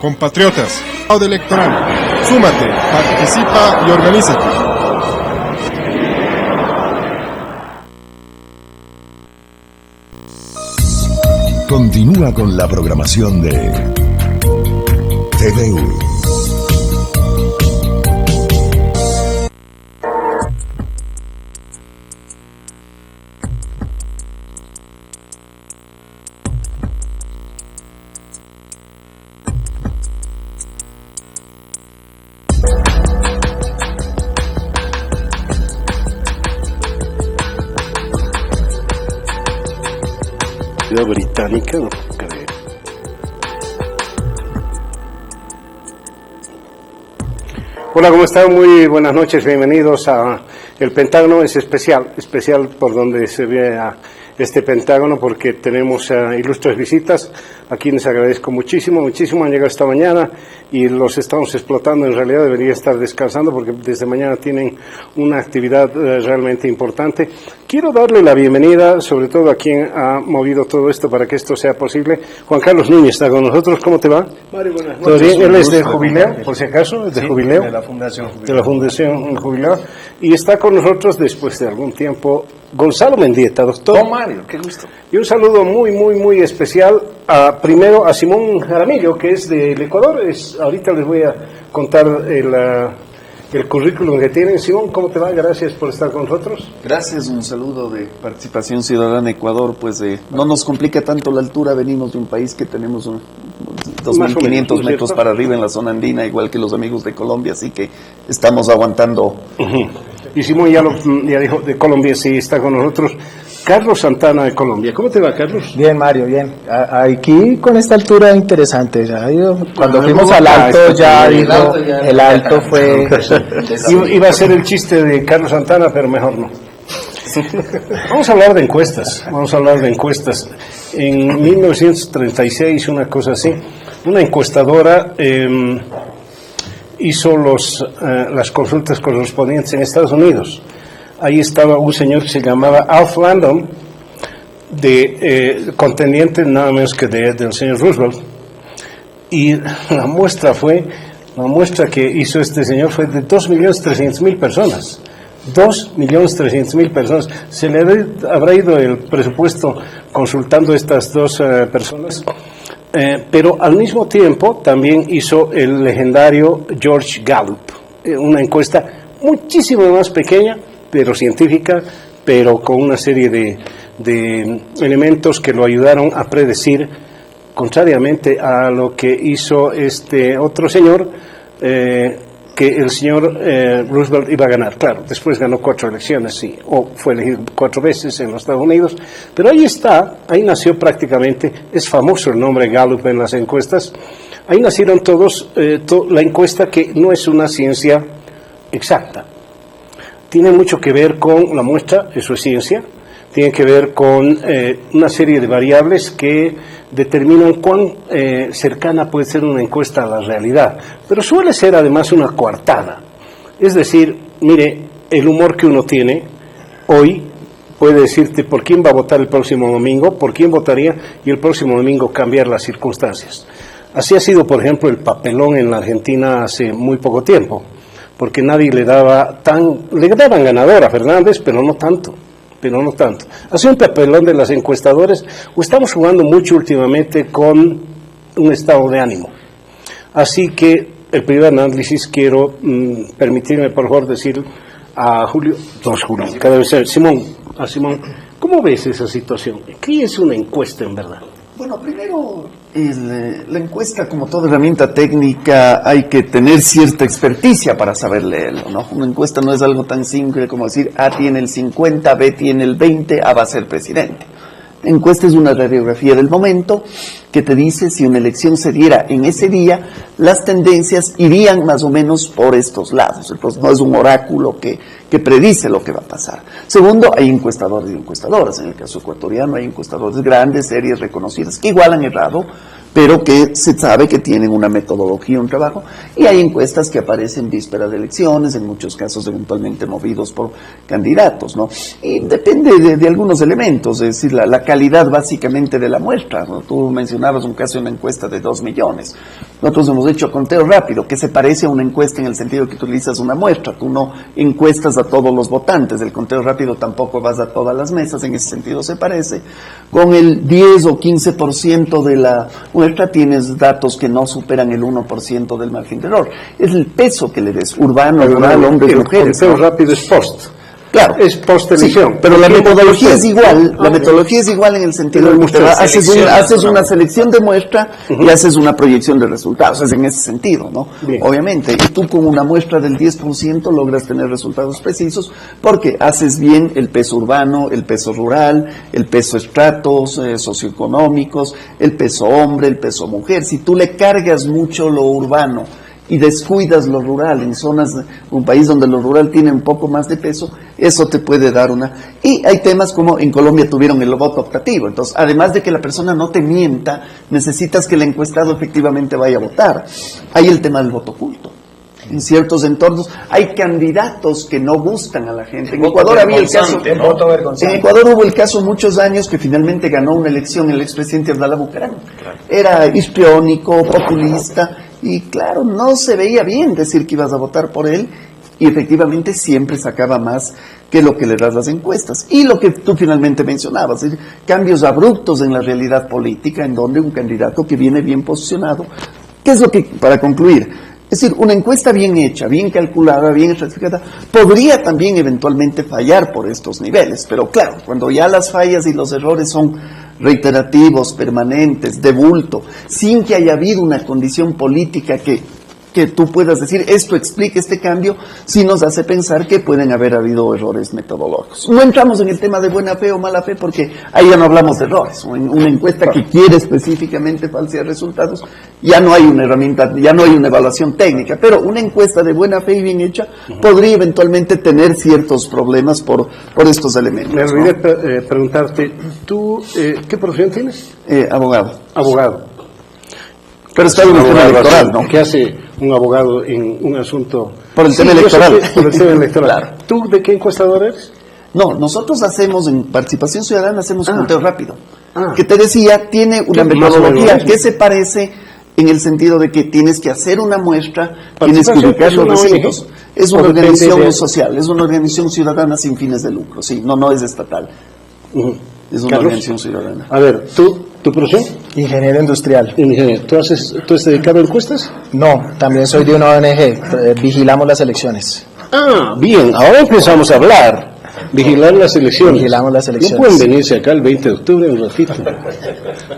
compatriotas, fraude electoral. Súmate, participa y organízate. Continúa con la programación de TVU. Británica, no creo. Hola, ¿cómo están? Muy buenas noches, bienvenidos a El Pentágono. Es especial por donde se ve a este Pentágono, porque tenemos ilustres visitas, a quienes agradezco muchísimo, han llegado esta mañana y los estamos explotando. En realidad debería estar descansando porque desde mañana tienen una actividad realmente importante. Quiero darle la bienvenida, sobre todo a quien ha movido todo esto para que esto sea posible. Juan Carlos Núñez está con nosotros. ¿Cómo te va? Mario, buenas noches. ¿Todo bien? Él es de Jubileo, por si acaso, es de Jubileo. De la Fundación Jubileo. De la Fundación Jubileo. Y está con nosotros después de algún tiempo Gonzalo Mendieta, doctor. Oh, Mario, qué gusto. Y un saludo muy especial primero a Simón Jaramillo, que es del Ecuador. Ahorita les voy a contar el currículum que tienen. Simón, ¿cómo te va? Gracias por estar con nosotros. Gracias, un saludo de Participación Ciudadana Ecuador. Pues no nos complica tanto la altura, venimos de un país que tenemos 2.500 metros para arriba en la zona andina, igual que los amigos de Colombia, así que estamos aguantando. Y Simón ya dijo, de Colombia sí está con nosotros. Carlos Santana de Colombia. ¿Cómo te va, Carlos? Bien, Mario, bien. Aquí con esta altura interesante. Cuando fuimos al alto, ya dijo, el alto fue... Iba a ser el chiste de Carlos Santana, pero mejor no. Vamos a hablar de encuestas. En 1936, una cosa así, una encuestadora hizo las consultas correspondientes en Estados Unidos. Ahí estaba un señor que se llamaba Alf Landon, contendiente nada menos que del señor Roosevelt, y la muestra que hizo este señor fue de 2.300.000 personas. 2.300.000 personas. Se le habrá ido el presupuesto consultando estas dos personas, pero al mismo tiempo también hizo el legendario George Gallup, una encuesta muchísimo más pequeña, pero científica, pero con una serie de elementos que lo ayudaron a predecir, contrariamente a lo que hizo este otro señor, que el señor Roosevelt iba a ganar. Claro, después ganó 4 elecciones, o fue elegido 4 veces en los Estados Unidos, pero ahí nació prácticamente, es famoso el nombre Gallup en las encuestas, ahí nacieron todos, la encuesta, que no es una ciencia exacta. Tiene mucho que ver con la muestra, eso es ciencia, tiene que ver con una serie de variables que determinan cuán cercana puede ser una encuesta a la realidad, pero suele ser además una coartada. Es decir, mire, el humor que uno tiene hoy puede decirte por quién va a votar el próximo domingo, por quién votaría, y el próximo domingo cambiar las circunstancias. Así ha sido, por ejemplo, el papelón en la Argentina hace muy poco tiempo, porque nadie le daban ganador a Fernández, pero no tanto. Ha sido un papelón de las encuestadoras, o estamos jugando mucho últimamente con un estado de ánimo. Así que el primer análisis quiero permitirme, por favor, decir a Julio, cada vez Simón, ¿cómo ves esa situación? ¿Qué es una encuesta en verdad? Bueno, primero, la encuesta, como toda herramienta técnica, hay que tener cierta experticia para saber leerlo, ¿no? Una encuesta no es algo tan simple como decir A tiene el 50, B tiene el 20, A va a ser presidente. La encuesta es una radiografía del momento que te dice si una elección se diera en ese día, las tendencias irían más o menos por estos lados. Entonces, no es un oráculo que que predice lo que va a pasar. Segundo, hay encuestadores y encuestadoras. En el caso ecuatoriano hay encuestadores grandes, serias, reconocidas, que igual han errado, pero que se sabe que tienen una metodología, un trabajo, y hay encuestas que aparecen víspera de elecciones, en muchos casos eventualmente movidos por candidatos, ¿no? Y depende de algunos elementos, es decir, la calidad básicamente de la muestra, ¿no? Tú mencionabas un caso de una encuesta de 2 millones. Nosotros hemos hecho conteo rápido, que se parece a una encuesta en el sentido que tú utilizas una muestra, tú no encuestas a todos los votantes, el conteo rápido tampoco vas a todas las mesas, en ese sentido se parece. Con el 10 o 15% de la muestra tienes datos que no superan el 1% del margen de error. Es el peso que le des, urbano, rural, hombres, mujeres. El conteo ¿no? rápido es post. Claro. Es post-elección. Sí, pero la metodología es igual, la metodología es igual en el sentido de que haces una selección de muestra y haces una proyección de resultados, es en ese sentido, ¿no? Bien. Obviamente, y tú con una muestra del 10% logras tener resultados precisos porque haces bien el peso urbano, el peso rural, el peso estratos socioeconómicos, el peso hombre, el peso mujer. Si tú le cargas mucho lo urbano y descuidas lo rural en zonas, un país donde lo rural tiene un poco más de peso, eso te puede dar una... Y hay temas como en Colombia tuvieron el voto optativo, entonces además de que la persona no te mienta, necesitas que el encuestado efectivamente vaya a votar. Hay el tema del voto oculto. En ciertos entornos hay candidatos que no gustan a la gente. En Ecuador había el caso, en Ecuador hubo el caso muchos años que finalmente ganó una elección el expresidente Abdalá Bucaram. Era histriónico, populista, y claro, no se veía bien decir que ibas a votar por él, y efectivamente siempre sacaba más que lo que le das las encuestas. Y lo que tú finalmente mencionabas, es decir, cambios abruptos en la realidad política, en donde un candidato que viene bien posicionado, ¿qué es lo que, para concluir? Es decir, una encuesta bien hecha, bien calculada, bien estratificada, podría también eventualmente fallar por estos niveles, pero claro, cuando ya las fallas y los errores son reiterativos, permanentes, de bulto, sin que haya habido una condición política que tú puedas decir, esto explica este cambio, sí nos hace pensar que pueden haber habido errores metodológicos. No entramos en el tema de buena fe o mala fe, porque ahí ya no hablamos de errores. En una encuesta que quiere específicamente falsear resultados, ya no hay una herramienta, ya no hay una evaluación técnica, pero una encuesta de buena fe y bien hecha podría eventualmente tener ciertos problemas por estos elementos. Me olvidé preguntarte, ¿tú qué profesión tienes? Abogado. Abogado. Pero está en el tema electoral, ¿no? ¿Qué hace un abogado en un asunto? Por el tema electoral. Por el tema electoral. Claro. ¿Tú de qué encuestador eres? No, nosotros hacemos, en Participación Ciudadana, hacemos conteo rápido. Que te decía, tiene una metodología que se parece en el sentido de que tienes que hacer una muestra, tienes que ubicar los recintos. Es una organización social, es una organización ciudadana sin fines de lucro, sí, no es estatal. Es una organización ciudadana. A ver, ¿tu profesión? Ingeniero industrial. Ingeniero. ¿Tú has dedicado a encuestas? No, también soy de una ONG, vigilamos las elecciones. Ah, bien, ahora empezamos a hablar. Vigilar las elecciones. Vigilamos las elecciones. No pueden venirse acá el 20 de octubre un ratito.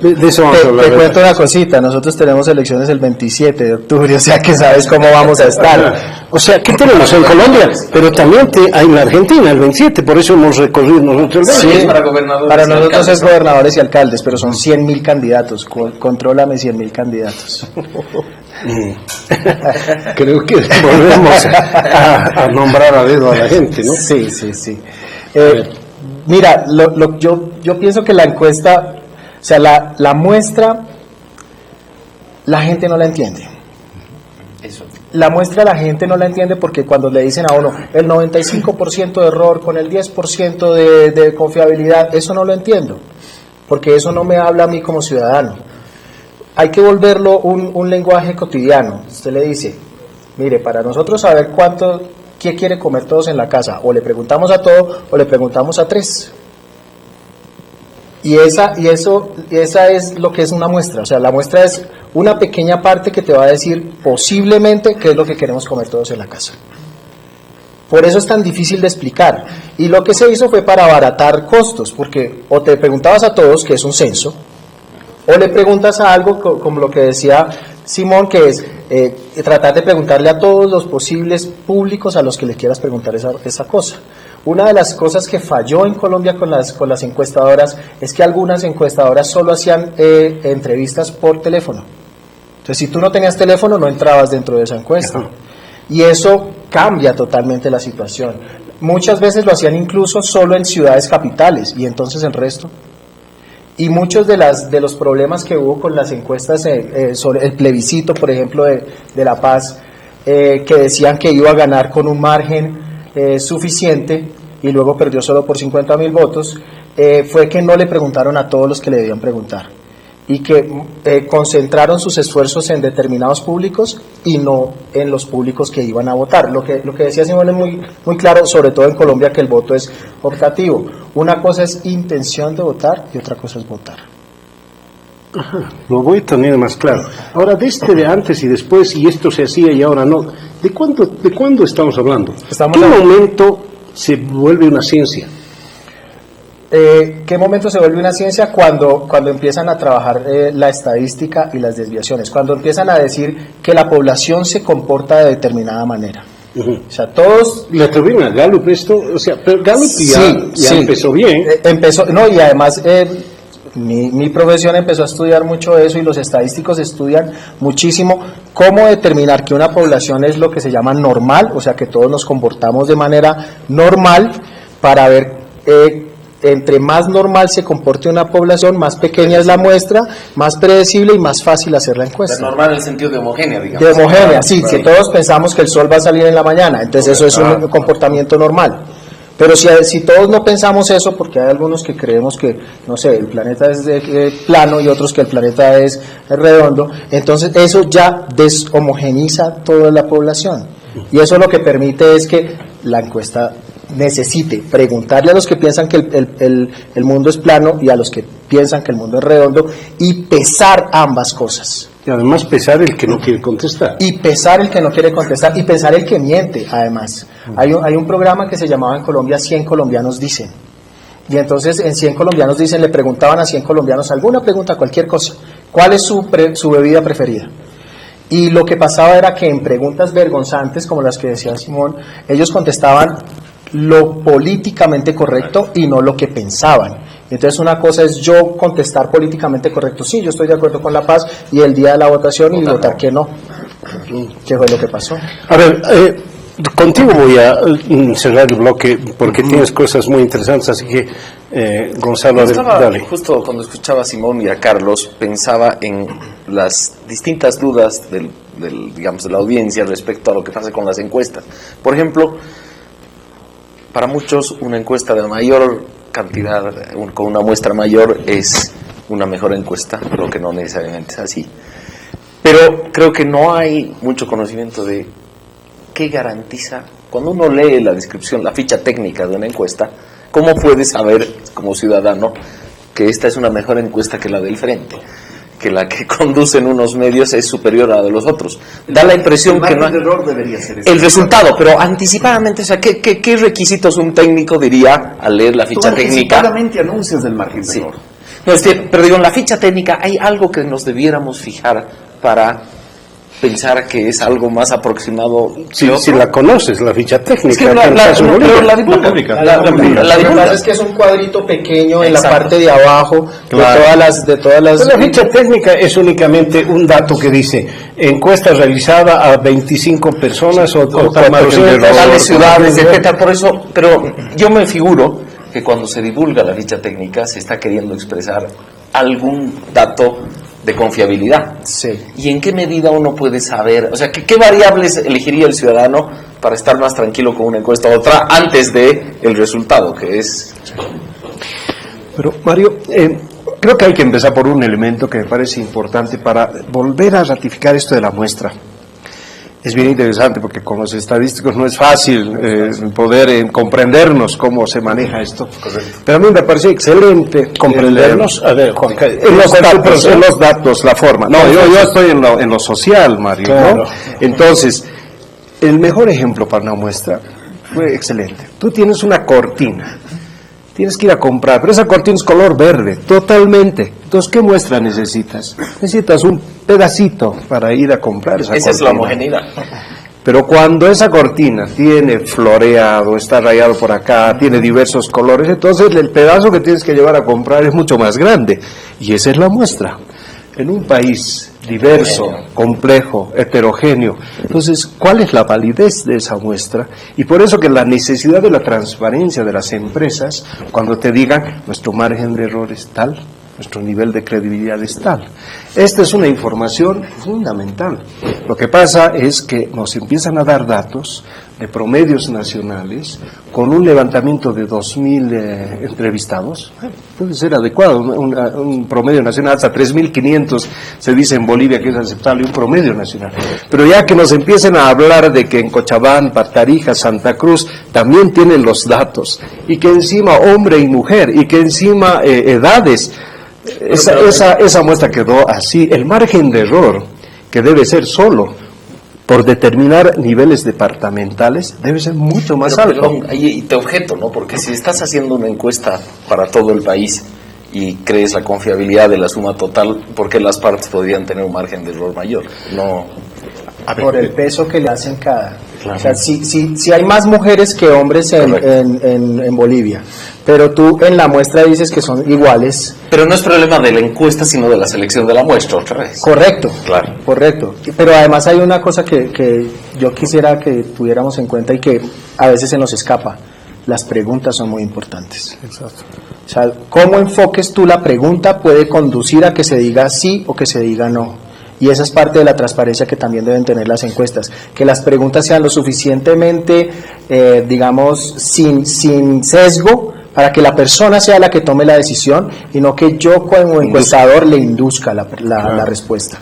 De eso vamos a hablar. Te cuento una cosita, nosotros tenemos elecciones el 27 de octubre, o sea que sabes cómo vamos a estar. O sea, ¿qué tenemos en Colombia? Pero también hay en la Argentina el 27, por eso hemos recorrido nosotros el 20. Sí, para nosotros es gobernadores y alcaldes, pero son 100.000 candidatos, contrólame 100.000 candidatos. Creo que volvemos a nombrar a dedo a la gente, ¿no? Sí. Mira, yo pienso que la encuesta, o sea, la muestra, la gente no la entiende. Eso. La muestra la gente no la entiende porque cuando le dicen a uno el 95% de error con el 10% de confiabilidad, eso no lo entiendo, porque eso no me habla a mí como ciudadano. Hay que volverlo un lenguaje cotidiano. Usted le dice, mire, para nosotros saber qué quiere comer todos en la casa, o le preguntamos a todo o le preguntamos a 3. Y esa es lo que es una muestra. O sea, la muestra es una pequeña parte que te va a decir posiblemente qué es lo que queremos comer todos en la casa. Por eso es tan difícil de explicar. Y lo que se hizo fue para abaratar costos, porque o te preguntabas a todos, que es un censo, o le preguntas a algo como lo que decía Simón, que es tratar de preguntarle a todos los posibles públicos a los que le quieras preguntar esa cosa. Una de las cosas que falló en Colombia con las encuestadoras es que algunas encuestadoras solo hacían entrevistas por teléfono. Entonces, si tú no tenías teléfono, no entrabas dentro de esa encuesta. Y eso cambia totalmente la situación. Muchas veces lo hacían incluso solo en ciudades capitales y entonces el resto. Y muchos de los problemas que hubo con las encuestas sobre el plebiscito, por ejemplo, de La Paz, que decían que iba a ganar con un margen suficiente y luego perdió solo por 50.000 votos, fue que no le preguntaron a todos los que le debían preguntar y que concentraron sus esfuerzos en determinados públicos y no en los públicos que iban a votar. Lo que decía Simón es muy claro, sobre todo en Colombia, que el voto es optativo. Una cosa es intención de votar y otra cosa es votar. Ajá, lo voy a tener más claro. Ahora, de antes y después, y esto se hacía y ahora no, ¿de cuándo estamos hablando? ¿Qué momento se vuelve una ciencia? ¿Qué momento se vuelve una ciencia? Cuando empiezan a trabajar la estadística y las desviaciones, cuando empiezan a decir que la población se comporta de determinada manera. O sea, todos... ¿Le atribuyen a Gallup esto? O sea, pero Gallup ya empezó bien. Y además mi profesión empezó a estudiar mucho eso y los estadísticos estudian muchísimo cómo determinar que una población es lo que se llama normal, o sea, que todos nos comportamos de manera normal para ver... entre más normal se comporte una población, más pequeña es la muestra, más predecible y más fácil hacer la encuesta. Pero normal en el sentido de homogénea, digamos. De homogénea, sí, si todos pensamos que el sol va a salir en la mañana, entonces eso es un comportamiento normal. Pero si todos no pensamos eso, porque hay algunos que creemos que, no sé, el planeta es plano y otros que el planeta es redondo, entonces eso ya deshomogeniza toda la población. Y eso lo que permite es que la encuesta necesite preguntarle a los que piensan que el mundo es plano y a los que piensan que el mundo es redondo y pesar ambas cosas. Y además pesar el que no quiere contestar. Y pesar el que no quiere contestar y pesar el que miente, además. Hay un programa que se llamaba en Colombia 100 colombianos dicen. Y entonces en 100 colombianos dicen, le preguntaban a 100 colombianos alguna pregunta, cualquier cosa. ¿Cuál es su bebida preferida? Y lo que pasaba era que en preguntas vergonzantes, como las que decía Simón, ellos contestaban lo políticamente correcto y no lo que pensaban. Entonces una cosa es yo contestar políticamente correcto, sí, yo estoy de acuerdo con la paz, y el día de la votación y votar que no. ¿Qué fue lo que pasó? A ver, contigo voy a cerrar el bloque porque tienes cosas muy interesantes, así que Gonzalo, dale. Justo cuando escuchaba a Simón y a Carlos, pensaba en las distintas dudas digamos, de la audiencia respecto a lo que pasa con las encuestas. Por ejemplo, para muchos una encuesta de mayor cantidad, con una muestra mayor, es una mejor encuesta, lo que no necesariamente es así. Pero creo que no hay mucho conocimiento de qué garantiza, cuando uno lee la descripción, la ficha técnica de una encuesta, cómo puede saber como ciudadano que esta es una mejor encuesta que la del frente, que la que conducen unos medios es superior a la de los otros. Da la impresión que no hay... error debería ser el resultado, pero anticipadamente, o sea, ¿qué requisitos un técnico diría al leer la ficha técnica? Anticipadamente anuncias del margen de error. No, pero digo, en la ficha técnica hay algo que nos debiéramos fijar para pensar que es algo más aproximado. Si la conoces, la ficha técnica. Es que la divulga. La divulga es que es un cuadrito pequeño en la parte de abajo de todas las... La ficha técnica es únicamente un dato que dice encuesta realizada a 25 personas o 400 ciudades, etc. Por eso, pero yo me figuro que cuando se divulga la ficha técnica se está queriendo expresar algún dato de confiabilidad. Sí. ¿Y en qué medida uno puede saber? O sea, ¿qué variables elegiría el ciudadano para estar más tranquilo con una encuesta u otra antes de el resultado, que es... Pero, Mario, creo que hay que empezar por un elemento que me parece importante para volver a ratificar esto de la muestra. Es bien interesante porque con los estadísticos no es fácil poder comprendernos cómo se maneja esto. Correcto. Pero a mí me parece excelente comprendernos. A ver, Juan, en los datos, la forma. No, yo estoy en lo social, Mario. Claro. ¿No? Entonces, el mejor ejemplo para una muestra fue excelente. Tú tienes una cortina. Tienes que ir a comprar, pero esa cortina es color verde, totalmente. Entonces, ¿qué muestra necesitas? Necesitas un pedacito para ir a comprar esa cortina. Esa es la homogeneidad. Pero cuando esa cortina tiene floreado, está rayado por acá, tiene diversos colores, entonces el pedazo que tienes que llevar a comprar es mucho más grande. Y esa es la muestra. En un país diverso, complejo, heterogéneo. Entonces, ¿cuál es la validez de esa muestra? Y por eso que la necesidad de la transparencia de las empresas, cuando te digan, nuestro margen de error es tal, nuestro nivel de credibilidad es tal. Esta es una información fundamental. Lo que pasa es que nos empiezan a dar datos de promedios nacionales con un levantamiento de 2.000 entrevistados. Puede ser adecuado, un promedio nacional, hasta 3.500 se dice en Bolivia que es aceptable, un promedio nacional. Pero ya que nos empiecen a hablar de que en Cochabamba, Tarija, Santa Cruz también tienen los datos, y que encima hombre y mujer, y que encima edades, esa muestra quedó así. El margen de error, que debe ser solo por determinar niveles departamentales, debe ser mucho más alto. Perdón, ahí te objeto, ¿no? Porque si estás haciendo una encuesta para todo el país y crees la confiabilidad de la suma total, ¿por qué las partes podrían tener un margen de error mayor? No. Por el peso que le hacen cada. Claro. O sea, si hay más mujeres que hombres en Bolivia, pero tú en la muestra dices que son iguales. Pero no es problema de la encuesta, sino de la selección de la muestra, otra vez. Correcto, Claro. correcto. Pero además hay una cosa que yo quisiera que tuviéramos en cuenta y que a veces se nos escapa. Las preguntas son muy importantes. Exacto. O sea, cómo enfoques tú la pregunta puede conducir a que se diga sí o que se diga no. Y esa es parte de la transparencia que también deben tener las encuestas, que las preguntas sean lo suficientemente, digamos, sin sesgo, para que la persona sea la que tome la decisión y no que yo como encuestador le induzca la respuesta.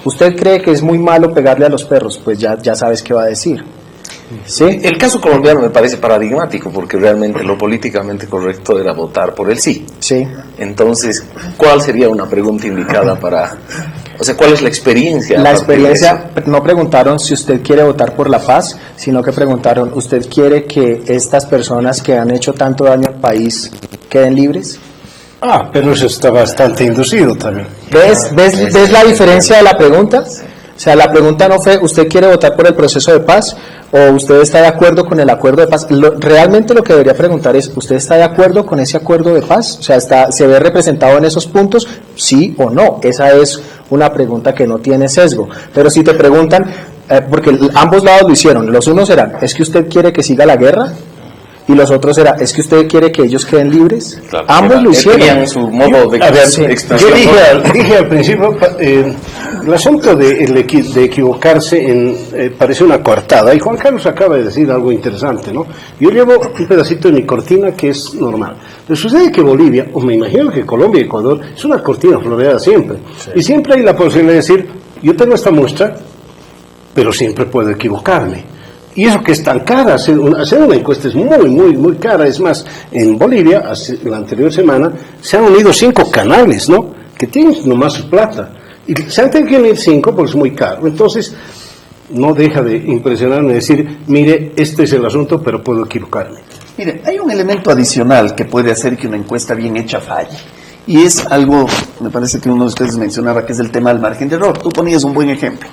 ¿Usted cree que es muy malo pegarle a los perros? Pues ya sabes qué va a decir. ¿Sí? El caso colombiano me parece paradigmático, porque realmente lo políticamente correcto era votar por el sí. Sí. Entonces, ¿cuál sería una pregunta indicada para... O sea, ¿cuál es la experiencia? La experiencia, no preguntaron si usted quiere votar por la paz, sino que preguntaron, ¿usted quiere que estas personas que han hecho tanto daño al país queden libres? Pero eso está bastante inducido también. ¿Ves la diferencia de la pregunta? O sea, la pregunta no fue, ¿usted quiere votar por el proceso de paz? ¿O usted está de acuerdo con el acuerdo de paz? Realmente lo que debería preguntar es, ¿usted está de acuerdo con ese acuerdo de paz? O sea, ¿se ve representado en esos puntos? ¿Sí o no? Esa es una pregunta que no tiene sesgo. Pero si te preguntan, porque ambos lados lo hicieron, los unos eran, ¿es que usted quiere que siga la guerra? Y los otros era, ¿es que usted quiere que ellos queden libres? Claro, ambos lo hicieron. Tenían su modo de expresión. Yo dije al principio, el asunto de equivocarse parece una coartada, y Juan Carlos acaba de decir algo interesante, ¿no? Yo llevo un pedacito de mi cortina que es normal, pero sucede que Bolivia, o me imagino que Colombia y Ecuador, es una cortina floreada siempre, y siempre hay la posibilidad de decir, yo tengo esta muestra, pero siempre puedo equivocarme. Y eso que es tan cara, hacer una encuesta es muy cara. Es más, en Bolivia, la anterior semana, se han unido 5 canales, ¿no? Que tienen nomás su plata. Y se han tenido que unir 5 porque es muy caro. Entonces, no deja de impresionarme decir, mire, este es el asunto, pero puedo equivocarme. Mire, hay un elemento adicional que puede hacer que una encuesta bien hecha falle. Y es algo, me parece que uno de ustedes mencionaba, que es el tema del margen de error. Tú ponías un buen ejemplo.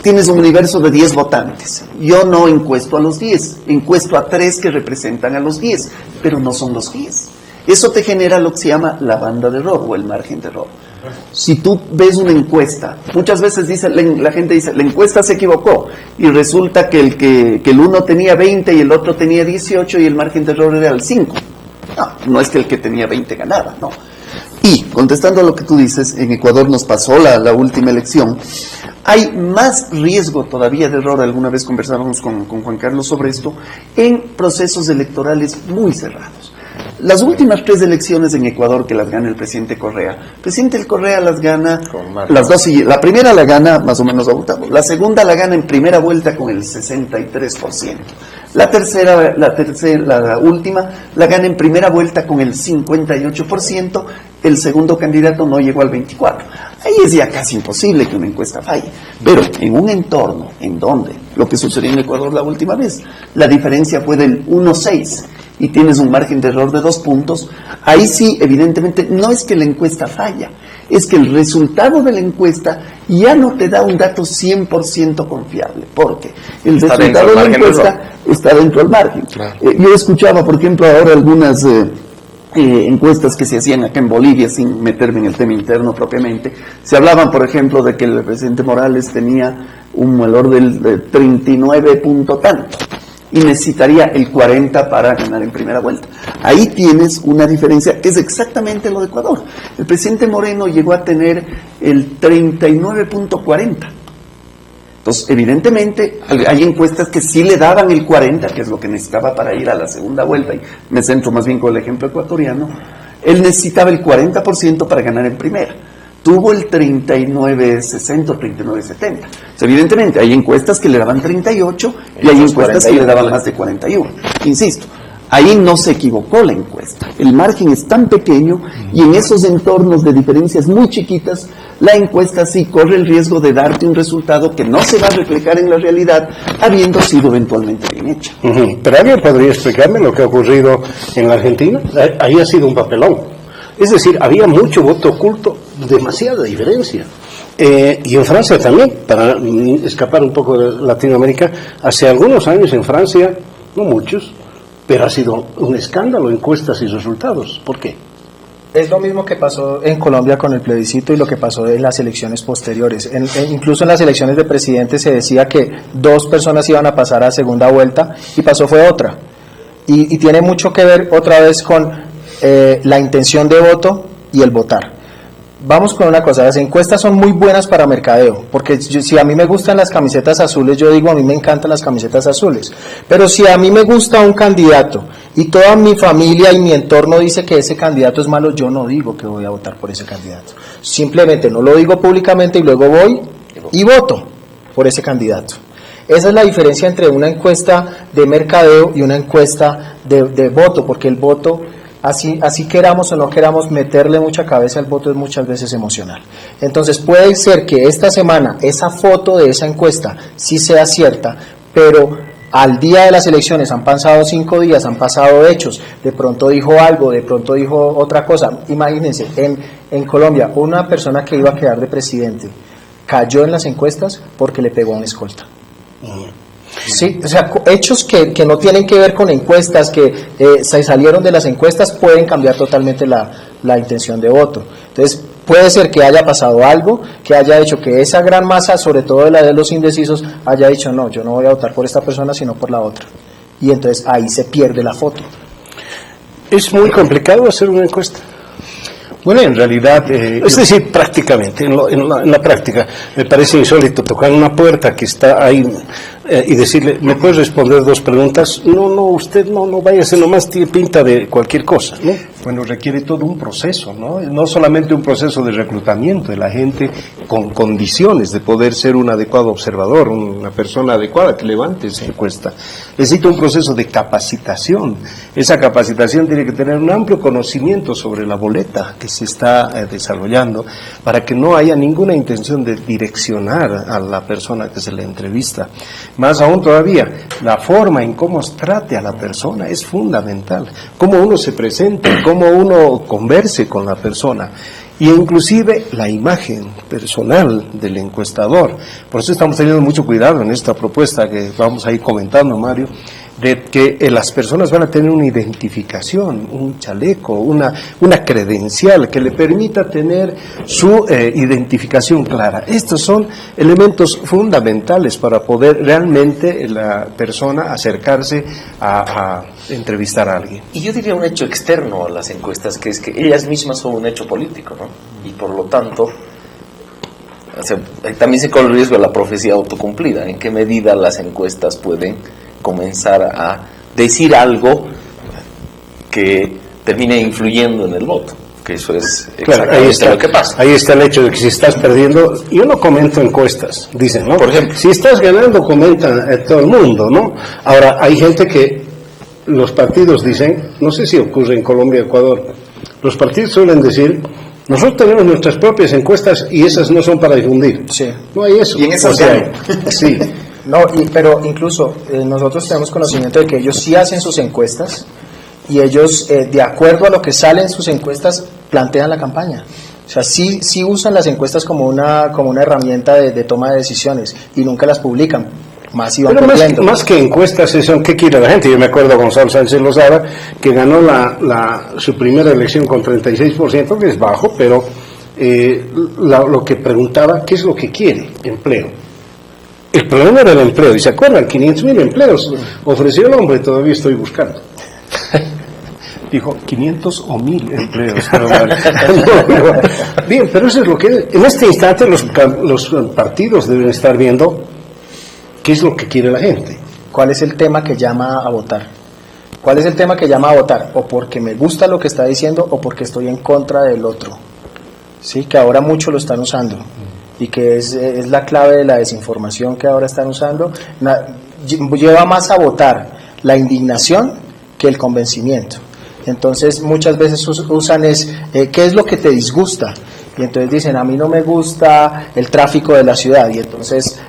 Tienes un universo de 10 votantes. Yo no encuesto a los 10, encuesto a 3 que representan a los 10, pero no son los 10. Eso te genera lo que se llama la banda de error o el margen de error. Si tú ves una encuesta, muchas veces la gente dice, la encuesta se equivocó, y resulta que el uno tenía 20 y el otro tenía 18 y el margen de error era el 5. No es que el que tenía 20 ganaba, no. Y, contestando a lo que tú dices, en Ecuador nos pasó la última elección, hay más riesgo todavía de error, alguna vez conversábamos con Juan Carlos sobre esto, en procesos electorales muy cerrados. Las últimas 3 elecciones en Ecuador que las gana el presidente Correa, el presidente Correa las gana, las dos, la primera la gana más o menos a octavo, la segunda la gana en primera vuelta con el 63%. La última, la gana en primera vuelta con el 58%, el segundo candidato no llegó al 24%. Ahí es ya casi imposible que una encuesta falle. Pero en un entorno en donde, lo que sucedió en Ecuador la última vez, la diferencia fue del 1,6 y tienes un margen de error de 2 puntos, ahí sí, evidentemente, no es que la encuesta falla, es que el resultado de la encuesta ya no te da un dato 100% confiable, porque el resultado de la encuesta está dentro del margen. Claro. Yo escuchaba, por ejemplo, ahora encuestas que se hacían acá en Bolivia, sin meterme en el tema interno propiamente, se hablaban, por ejemplo, de que el presidente Morales tenía un valor del 39 punto tanto y necesitaría el 40 para ganar en primera vuelta. Ahí tienes una diferencia que es exactamente lo de Ecuador. El presidente Moreno llegó a tener el 39.40. Entonces, evidentemente, hay encuestas que sí le daban el 40, que es lo que necesitaba para ir a la segunda vuelta, y me centro más bien con el ejemplo ecuatoriano. Él necesitaba el 40% para ganar en primera. Tuvo el 39.60 o 39.70. Evidentemente, hay encuestas que le daban 38 y hay encuestas que le daban más de 41. Insisto, ahí no se equivocó la encuesta. El margen es tan pequeño y en esos entornos de diferencias muy chiquitas, la encuesta sí corre el riesgo de darte un resultado que no se va a reflejar en la realidad, habiendo sido eventualmente bien hecha. Pero ¿alguien podría explicarme lo que ha ocurrido en la Argentina? Ahí ha sido un papelón. Es decir, había mucho voto oculto, demasiada diferencia. Y en Francia también, para escapar un poco de Latinoamérica, hace algunos años en Francia, no muchos, pero ha sido un escándalo, encuestas y resultados. ¿Por qué? Es lo mismo que pasó en Colombia con el plebiscito y lo que pasó en las elecciones posteriores. Incluso en las elecciones de presidente se decía que 2 personas iban a pasar a segunda vuelta y pasó fue otra. Y tiene mucho que ver otra vez con la intención de voto y el votar. Vamos con una cosa, las encuestas son muy buenas para mercadeo, porque si a mí me gustan las camisetas azules, yo digo a mí me encantan las camisetas azules, pero si a mí me gusta un candidato y toda mi familia y mi entorno dice que ese candidato es malo, yo no digo que voy a votar por ese candidato, simplemente no lo digo públicamente y luego voy y voto por ese candidato. Esa es la diferencia entre una encuesta de mercadeo y una encuesta de voto, porque el voto, así queramos o no queramos meterle mucha cabeza al voto, es muchas veces emocional. Entonces puede ser que esta semana esa foto de esa encuesta sí sea cierta, pero al día de las elecciones han pasado 5 días, han pasado hechos, de pronto dijo algo, de pronto dijo otra cosa. Imagínense, en Colombia una persona que iba a quedar de presidente cayó en las encuestas porque le pegó a un escolta. Sí, o sea, hechos que no tienen que ver con encuestas, que se salieron de las encuestas, pueden cambiar totalmente la intención de voto. Entonces, puede ser que haya pasado algo que haya hecho que esa gran masa, sobre todo la de los indecisos, haya dicho, no, yo no voy a votar por esta persona, sino por la otra. Y entonces ahí se pierde la foto. Es muy complicado hacer una encuesta. Bueno, en realidad... es decir, prácticamente, en la práctica, me parece insólito tocar una puerta que está ahí y decirle, ¿me puedes responder 2 preguntas? No, usted no vaya a ser nomás tiene pinta de cualquier cosa, ¿no? Bueno, requiere todo un proceso, ¿no? No solamente un proceso de reclutamiento de la gente con condiciones de poder ser un adecuado observador, una persona adecuada que levante esa encuesta. Necesita un proceso de capacitación. Esa capacitación tiene que tener un amplio conocimiento sobre la boleta que se está desarrollando para que no haya ninguna intención de direccionar a la persona que se le entrevista. Más aún todavía, la forma en cómo trate a la persona es fundamental. Cómo uno se presenta, cómo uno converse con la persona. Y inclusive la imagen personal del encuestador. Por eso estamos teniendo mucho cuidado en esta propuesta que vamos a ir comentando, Mario, de que las personas van a tener una identificación, un chaleco, una credencial que le permita tener su identificación clara. Estos son elementos fundamentales para poder realmente la persona acercarse a entrevistar a alguien. Y yo diría un hecho externo a las encuestas, que es que ellas mismas son un hecho político, ¿no? Y por lo tanto, o sea, también se corre el riesgo de la profecía autocumplida. ¿En qué medida las encuestas pueden comenzar a decir algo que termine influyendo en el voto? Que eso es exactamente lo que pasa. Ahí está el hecho de que si estás perdiendo, yo no comento encuestas, dicen, ¿no? Por ejemplo, si estás ganando, comenta todo el mundo, ¿no? Ahora, hay gente que los partidos dicen, no sé si ocurre en Colombia, Ecuador, los partidos suelen decir, nosotros tenemos nuestras propias encuestas y esas no son para difundir. Sí. No hay eso. Y en esas sí. No, pero incluso nosotros tenemos conocimiento de que ellos sí hacen sus encuestas y ellos, de acuerdo a lo que sale en sus encuestas, plantean la campaña. O sea, sí usan las encuestas como una herramienta de toma de decisiones y nunca las publican. más iban Pero perdiendo. más que encuestas, son qué quiere la gente. Yo me acuerdo a Gonzalo Sánchez Lozada, que ganó su primera elección con 36%, que es bajo, pero lo que preguntaba, ¿qué es lo que quiere? Empleo. El problema era el empleo, y se acuerdan, 500.000 empleos ofreció el hombre, todavía estoy buscando. Dijo 500 o 1000 empleos. Bien, pero eso es lo que... En este instante los partidos deben estar viendo qué es lo que quiere la gente. ¿Cuál es el tema que llama a votar? ¿Cuál es el tema que llama a votar? O porque me gusta lo que está diciendo o porque estoy en contra del otro. Sí, que ahora muchos lo están usando y que es la clave de la desinformación que ahora están usando. Lleva más a votar la indignación que el convencimiento. Entonces muchas veces usan ¿qué es lo que te disgusta? Y entonces dicen, a mí no me gusta el tráfico de la ciudad, y entonces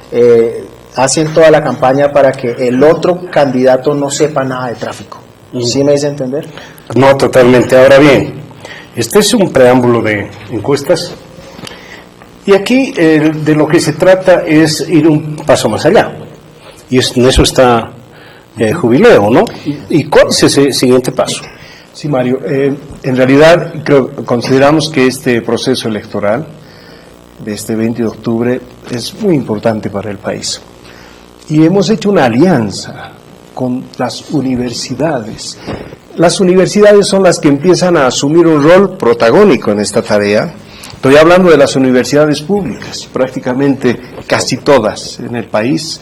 hacen toda la campaña para que el otro candidato no sepa nada de tráfico. ¿Sí me hice entender? No, totalmente. Ahora bien, este es un preámbulo de encuestas, y aquí de lo que se trata es ir un paso más allá, y en eso está Jubileo, ¿no? ¿Y cuál es ese siguiente paso? Sí, Mario, en realidad consideramos que este proceso electoral de este 20 de octubre es muy importante para el país. Y hemos hecho una alianza con las universidades. Las universidades son las que empiezan a asumir un rol protagónico en esta tarea. Estoy hablando de las universidades públicas, prácticamente casi todas en el país,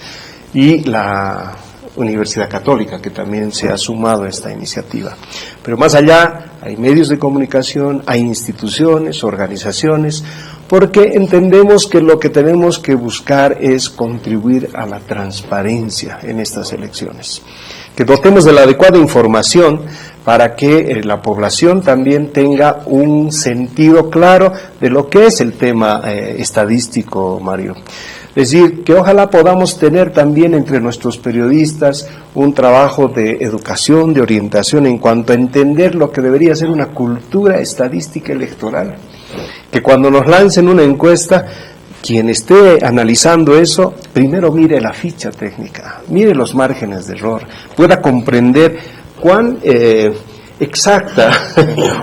y la Universidad Católica, que también se ha sumado a esta iniciativa. Pero más allá, hay medios de comunicación, hay instituciones, organizaciones, porque entendemos que lo que tenemos que buscar es contribuir a la transparencia en estas elecciones. Que dotemos de la adecuada información para que la población también tenga un sentido claro de lo que es el tema estadístico, Mario. Es decir, que ojalá podamos tener también entre nuestros periodistas un trabajo de educación, de orientación en cuanto a entender lo que debería ser una cultura estadística electoral. Que cuando nos lancen una encuesta, quien esté analizando eso, primero mire la ficha técnica, mire los márgenes de error, pueda comprender cuán exacta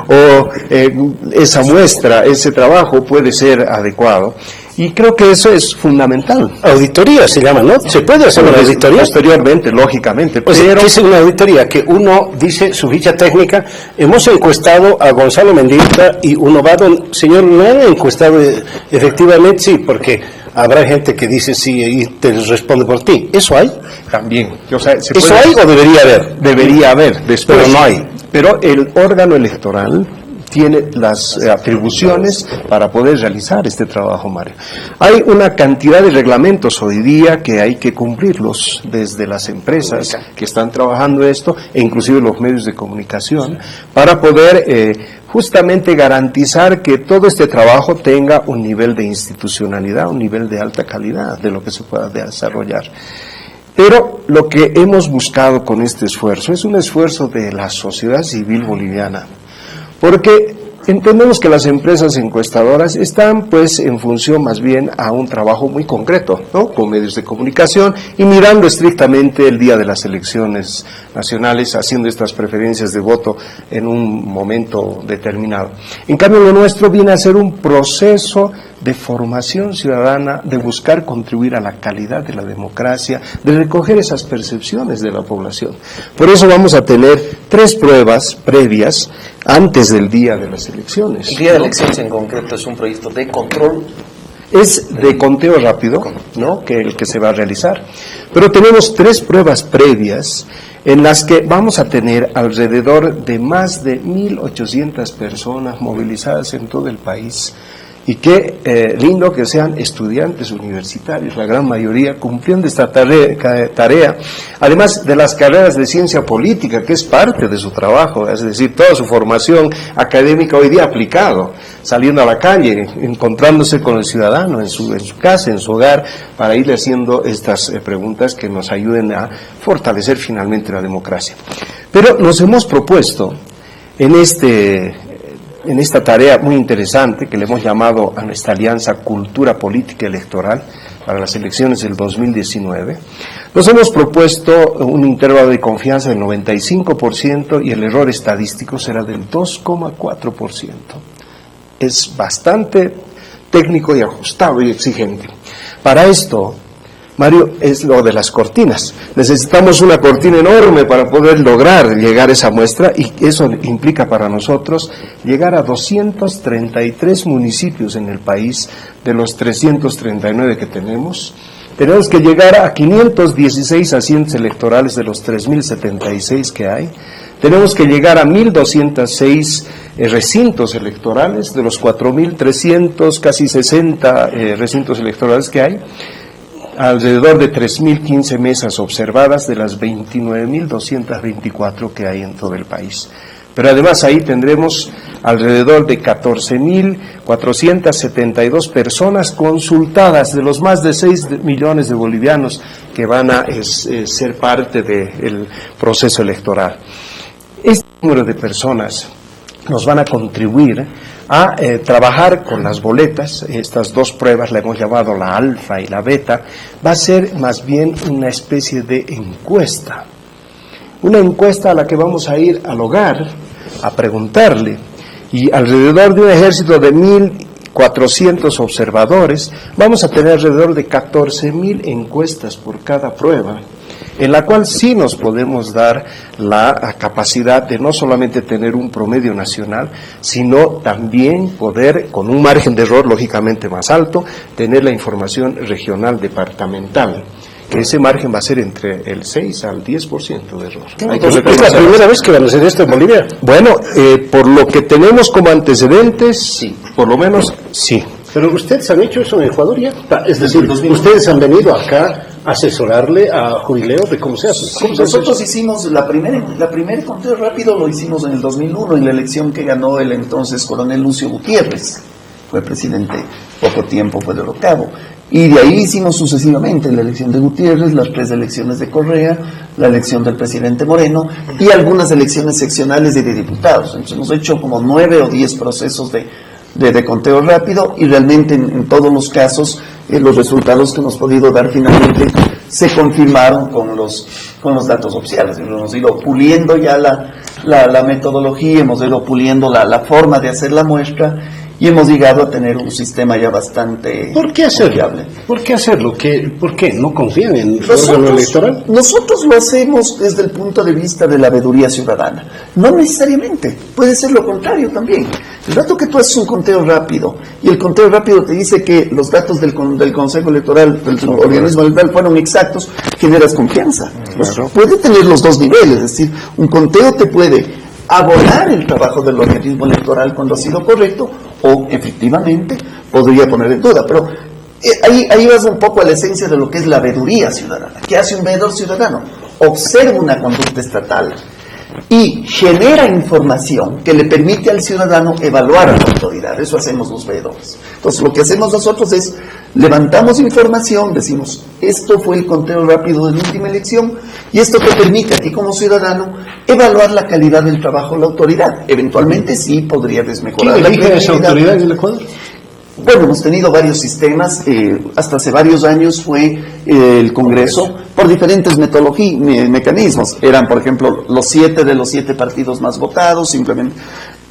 o esa muestra, ese trabajo puede ser adecuado. Y creo que eso es fundamental. Auditoría se llama, ¿no? ¿Se puede hacer una auditoría? Posteriormente, lógicamente. Pues pero ¿qué es una auditoría? Que uno dice su ficha técnica, hemos encuestado a Gonzalo Mendieta y uno va, señor, ¿lo han encuestado efectivamente? Sí, porque habrá gente que dice sí y te responde por ti. ¿Eso hay? también. O sea, ¿Eso hay o debería haber? Debería haber, después. Pero no hay. Pero el órgano electoral tiene las atribuciones para poder realizar este trabajo, Mario. Hay una cantidad de reglamentos hoy día que hay que cumplirlos, desde las empresas que están trabajando esto, e inclusive los medios de comunicación, para poder justamente garantizar que todo este trabajo tenga un nivel de institucionalidad, un nivel de alta calidad de lo que se pueda desarrollar. Pero lo que hemos buscado con este esfuerzo es un esfuerzo de la sociedad civil boliviana, porque entendemos que las empresas encuestadoras están pues en función más bien a un trabajo muy concreto, ¿no?, con medios de comunicación y mirando estrictamente el día de las elecciones nacionales, haciendo estas preferencias de voto en un momento determinado. En cambio, lo nuestro viene a ser un proceso de formación ciudadana, de buscar contribuir a la calidad de la democracia, de recoger esas percepciones de la población. Por eso vamos a tener 3 pruebas previas antes del día de las elecciones. El día de elecciones en concreto es un proyecto de control. Es de conteo rápido, ¿no?, que el que se va a realizar. Pero tenemos 3 pruebas previas en las que vamos a tener alrededor de más de 1.800 personas movilizadas en todo el país. Y qué lindo que sean estudiantes universitarios, la gran mayoría cumpliendo esta tarea, además de las carreras de ciencia política, que es parte de su trabajo, es decir, toda su formación académica hoy día aplicado, saliendo a la calle, encontrándose con el ciudadano en su casa, en su hogar, para irle haciendo estas preguntas que nos ayuden a fortalecer finalmente la democracia. Pero nos hemos propuesto en este en esta tarea muy interesante que le hemos llamado a nuestra alianza Cultura Política Electoral para las elecciones del 2019, nos hemos propuesto un intervalo de confianza del 95% y el error estadístico será del 2,4%. Es bastante técnico y ajustado y exigente. Para esto, Mario, es lo de las cortinas. Necesitamos una cortina enorme para poder lograr llegar a esa muestra y eso implica para nosotros llegar a 233 municipios en el país de los 339 que tenemos. Tenemos que llegar a 516 asientos electorales de los 3.076 que hay. Tenemos que llegar a 1.206 recintos electorales de los 4.300, casi 60 recintos electorales que hay. Alrededor de 3.015 mesas observadas de las 29.224 que hay en todo el país. Pero además ahí tendremos alrededor de 14.472 personas consultadas de los más de 6 millones de bolivianos que van a ser parte del proceso electoral. Este número de personas nos van a contribuir a trabajar con las boletas. Estas dos pruebas, la hemos llamado la alfa y la beta, va a ser más bien una especie de encuesta. Una encuesta a la que vamos a ir al hogar a preguntarle, y alrededor de un ejército de 1.400 observadores, vamos a tener alrededor de 14.000 encuestas por cada prueba, en la cual sí nos podemos dar la capacidad de no solamente tener un promedio nacional, sino también poder, con un margen de error lógicamente más alto, tener la información regional departamental, que ese margen va a ser entre el 6 al 10% de error. ¿Es la primera vez que van a hacer esto en Bolivia? Bueno, por lo que tenemos como antecedentes, sí, por lo menos sí. Pero ustedes han hecho eso en Ecuador ya. Es decir, ustedes han venido acá a asesorarle a Jubileo de cómo se hace. Sí, nosotros hicimos la primer conteo rápido, lo hicimos en el 2001, en la elección que ganó el entonces coronel Lucio Gutiérrez. Fue presidente poco tiempo, fue derrotado. Y de ahí hicimos sucesivamente la elección de Gutiérrez, las 3 elecciones de Correa, la elección del presidente Moreno y algunas elecciones seccionales de diputados. Entonces hemos hecho como 9 o 10 procesos de conteo rápido y realmente en todos los casos los resultados que hemos podido dar finalmente se confirmaron con los datos oficiales. Hemos ido puliendo ya la metodología, hemos ido puliendo la forma de hacer la muestra y hemos llegado a tener un sistema ya bastante ¿Por qué hacerlo? confiable. ¿Por qué hacerlo? ¿Por qué? ¿No confían en el órgano electoral? Nosotros lo hacemos desde el punto de vista de la veeduría ciudadana. No necesariamente, puede ser lo contrario también. El rato que tú haces un conteo rápido y el conteo rápido te dice que los datos del Consejo Electoral, del organismo electoral fueron exactos, generas confianza. Claro. Puede tener los dos niveles, es decir, un conteo te puede abonar el trabajo del organismo electoral cuando ha sido correcto o efectivamente podría poner en duda, pero ahí vas un poco a la esencia de lo que es la veeduría ciudadana. ¿Qué hace un veedor ciudadano? Observa una conducta estatal y genera información que le permite al ciudadano evaluar a la autoridad. Eso hacemos los veedores. Entonces lo que hacemos nosotros es levantamos información, decimos esto fue el conteo rápido de la última elección y esto te permite a ti como ciudadano evaluar la calidad del trabajo de la autoridad. Eventualmente sí podría desmejorar. ¿Quién elige a esa autoridad en el Ecuador? Bueno, hemos tenido varios sistemas, hasta hace varios años fue el Congreso, por diferentes mecanismos. Eran, por ejemplo, los 7 de los 7 partidos más votados, simplemente.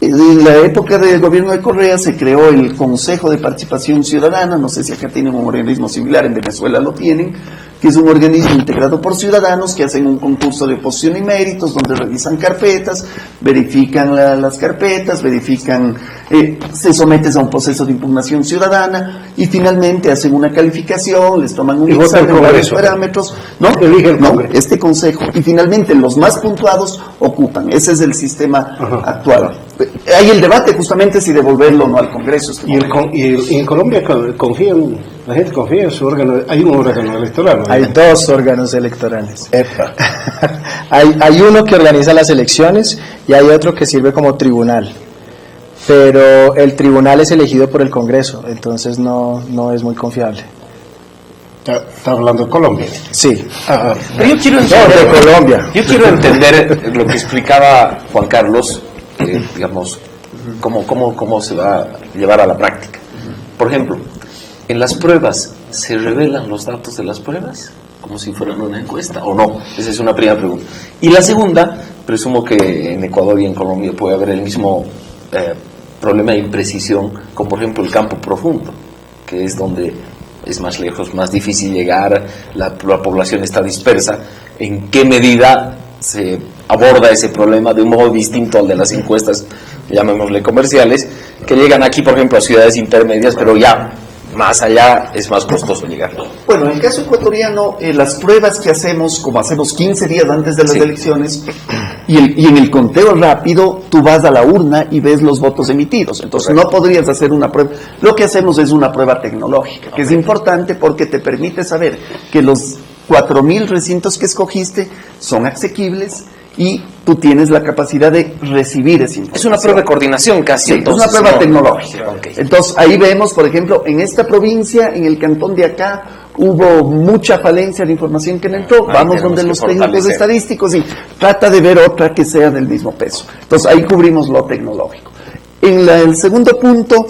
En la época del gobierno de Correa se creó el Consejo de Participación Ciudadana, no sé si acá tienen un organismo similar, en Venezuela lo tienen, que es un organismo integrado por ciudadanos que hacen un concurso de oposición y méritos, donde revisan carpetas, verifican las carpetas, se someten a un proceso de impugnación ciudadana y finalmente hacen una calificación, les toman un examen, varios parámetros, este consejo, y finalmente los más puntuados ocupan. Ese es el sistema actual. Hay el debate justamente si devolverlo o no al Congreso. Y en Colombia confían, la gente confía en su órgano, hay un órgano electoral, ¿no? Hay 2 órganos electorales. Hay uno que organiza las elecciones y hay otro que sirve como tribunal. Pero el tribunal es elegido por el Congreso, entonces no es muy confiable. Está hablando de Colombia. Sí. Pero yo quiero entender, de Colombia. Yo quiero entender lo que explicaba Juan Carlos, digamos, cómo se va a llevar a la práctica. Por ejemplo, en las pruebas, ¿se revelan los datos de las pruebas? Como si fueran una encuesta, ¿o no? Esa es una primera pregunta. Y la segunda, presumo que en Ecuador y en Colombia puede haber el mismo problema de imprecisión, como por ejemplo el campo profundo, que es donde es más lejos, más difícil llegar, la población está dispersa. ¿En qué medida se aborda ese problema de un modo distinto al de las encuestas, llamémosle comerciales, que llegan aquí, por ejemplo, a ciudades intermedias, pero ya más allá es más costoso llegar? Bueno, en el caso ecuatoriano, las pruebas que hacemos, como hacemos 15 días antes de las elecciones, y en el conteo rápido, tú vas a la urna y ves los votos emitidos. Entonces, no podrías hacer una prueba. Lo que hacemos es una prueba tecnológica, que es importante porque te permite saber que los 4.000 recintos que escogiste son asequibles y tú tienes la capacidad de recibir esa información. Es una prueba de coordinación casi. Sí, entonces, es una prueba tecnológica. Okay. Entonces, ahí vemos, por ejemplo, en esta provincia, en el cantón de acá, hubo mucha falencia de información que no entró. Vamos donde los técnicos estadísticos y trata de ver otra que sea del mismo peso. Entonces, ahí cubrimos lo tecnológico. En el segundo punto,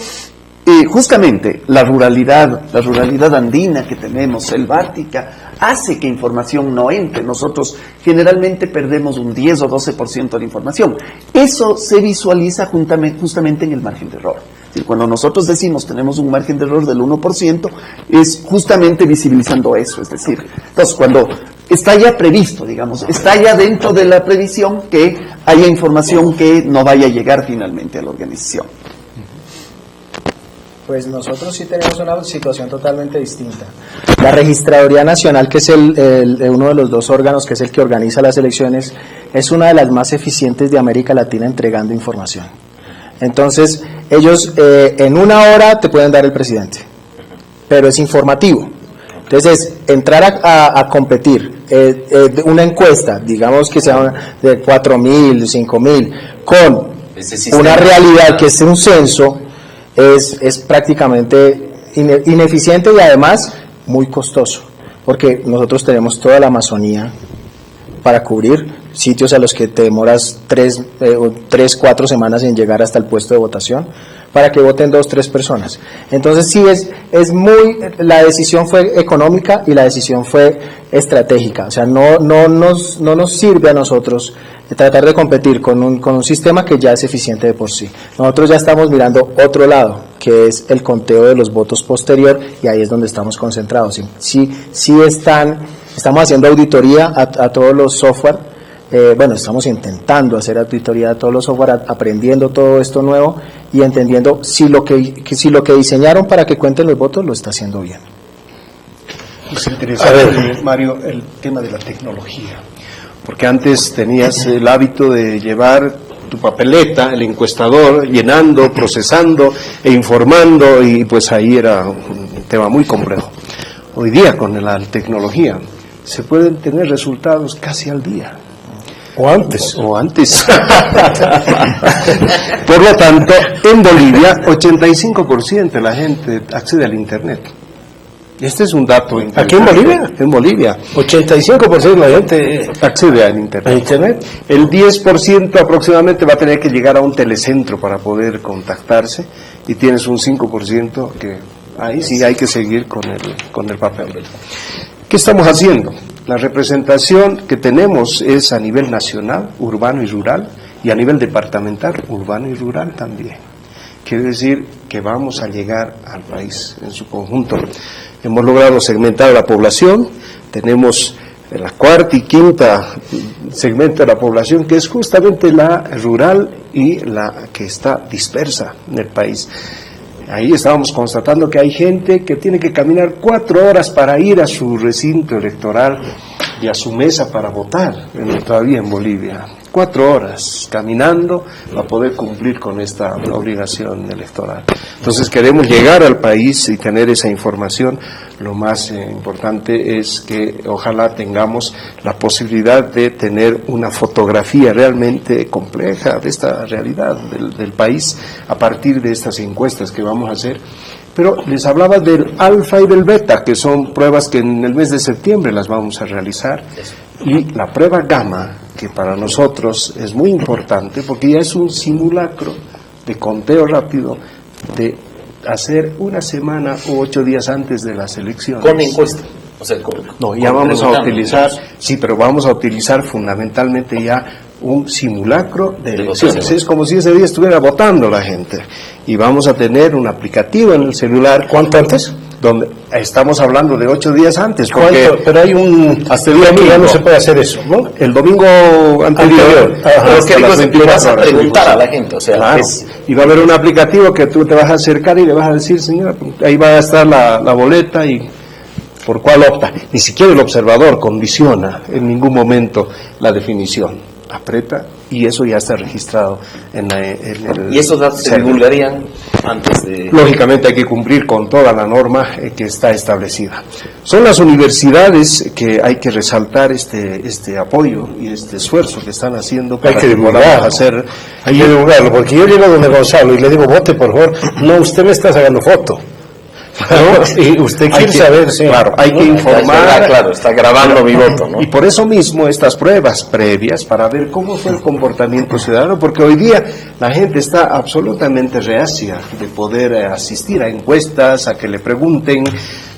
justamente la ruralidad andina que tenemos, selvática, hace que información no entre. Nosotros generalmente perdemos un 10 o 12% de la información. Eso se visualiza justamente en el margen de error. Es decir, cuando nosotros decimos tenemos un margen de error del 1%, es justamente visibilizando eso. Es decir, entonces cuando está ya previsto, digamos, está ya dentro de la previsión que haya información que no vaya a llegar finalmente a la organización. Pues nosotros sí tenemos una situación totalmente distinta. La Registraduría Nacional, que es uno de los dos órganos que es el que organiza las elecciones, es una de las más eficientes de América Latina entregando información. Entonces, ellos en una hora te pueden dar el presidente, pero es informativo. Entonces, entrar a competir, una encuesta, digamos que sea de 4.000, 5.000, con una realidad que es un censo, es prácticamente ineficiente y además muy costoso, porque nosotros tenemos toda la Amazonía para cubrir, sitios a los que te demoras 4 semanas en llegar hasta el puesto de votación, para que voten 2, 3 personas. Entonces sí la decisión fue económica y la decisión fue estratégica. O sea, no nos sirve a nosotros tratar de competir con un sistema que ya es eficiente de por sí. Nosotros ya estamos mirando otro lado, que es el conteo de los votos posterior, y ahí es donde estamos concentrados. Estamos haciendo auditoría a todos los software. Estamos intentando hacer auditoría a todos los software, aprendiendo todo esto nuevo y entendiendo si lo que diseñaron para que cuenten los votos lo está haciendo bien. Es interesante, Mario, el tema de la tecnología, porque antes tenías el hábito de llevar tu papeleta, el encuestador, llenando, procesando e informando, y pues ahí era un tema muy complejo. Hoy día, con la tecnología, se pueden tener resultados casi al día. O antes. Por lo tanto, en Bolivia, 85% de la gente accede al Internet. Este es un dato interesante. ¿Aquí en Bolivia? En Bolivia. 85% de la gente accede al Internet. ¿A Internet? El 10% aproximadamente va a tener que llegar a un telecentro para poder contactarse, y tienes un 5% que ahí sí hay que seguir con el papel. ¿Qué estamos haciendo? La representación que tenemos es a nivel nacional, urbano y rural, y a nivel departamental, urbano y rural también. Quiere decir que vamos a llegar al país en su conjunto. Hemos logrado segmentar la población, tenemos la cuarta y quinta segmento de la población, que es justamente la rural y la que está dispersa en el país. Ahí estábamos constatando que hay gente que tiene que caminar 4 horas para ir a su recinto electoral y a su mesa para votar, todavía en Bolivia. 4 horas caminando para poder cumplir con esta obligación electoral. Entonces queremos llegar al país y tener esa información. Lo más importante es que ojalá tengamos la posibilidad de tener una fotografía realmente compleja de esta realidad del país a partir de estas encuestas que vamos a hacer. Pero les hablaba del alfa y del beta, que son pruebas que en el mes de septiembre las vamos a realizar, y la prueba gamma, que para nosotros es muy importante porque ya es un simulacro de conteo rápido de hacer una semana o 8 días antes de las elecciones. Con encuesta. O sea, No, ya vamos a utilizar, sí, pero vamos a utilizar fundamentalmente ya un simulacro de elecciones. Es como si ese día estuviera votando la gente. Y vamos a tener un aplicativo en el celular. ¿Cuánto antes? Donde estamos hablando de 8 días antes. Porque ¿Cuánto? Pero hay un... hasta el domingo ya no se puede hacer eso, ¿no? El domingo anterior. Pero es que digo, le vas a preguntar a la gente, o sea, Claro. Y va a haber un aplicativo que tú te vas a acercar y le vas a decir, señora, ahí va a estar la boleta y por cuál opta. Ni siquiera el observador condiciona en ningún momento la definición. Aprieta y eso ya está registrado en el... Y esos datos se divulgarían antes de... Lógicamente hay que cumplir con toda la norma que está establecida. Son las universidades que hay que resaltar este apoyo y este esfuerzo que están haciendo para Hay que divulgarlo. hacer... Hay que divulgarlo, porque yo llego donde Gonzalo y le digo, vote por favor. No, usted me está sacando foto. ¿No? Y usted quiere saber, sí. Claro, hay que informar. Claro, está grabando mi voto, ¿no? Y por eso mismo estas pruebas previas para ver cómo fue el comportamiento ciudadano, porque hoy día la gente está absolutamente reacia de poder asistir a encuestas, a que le pregunten,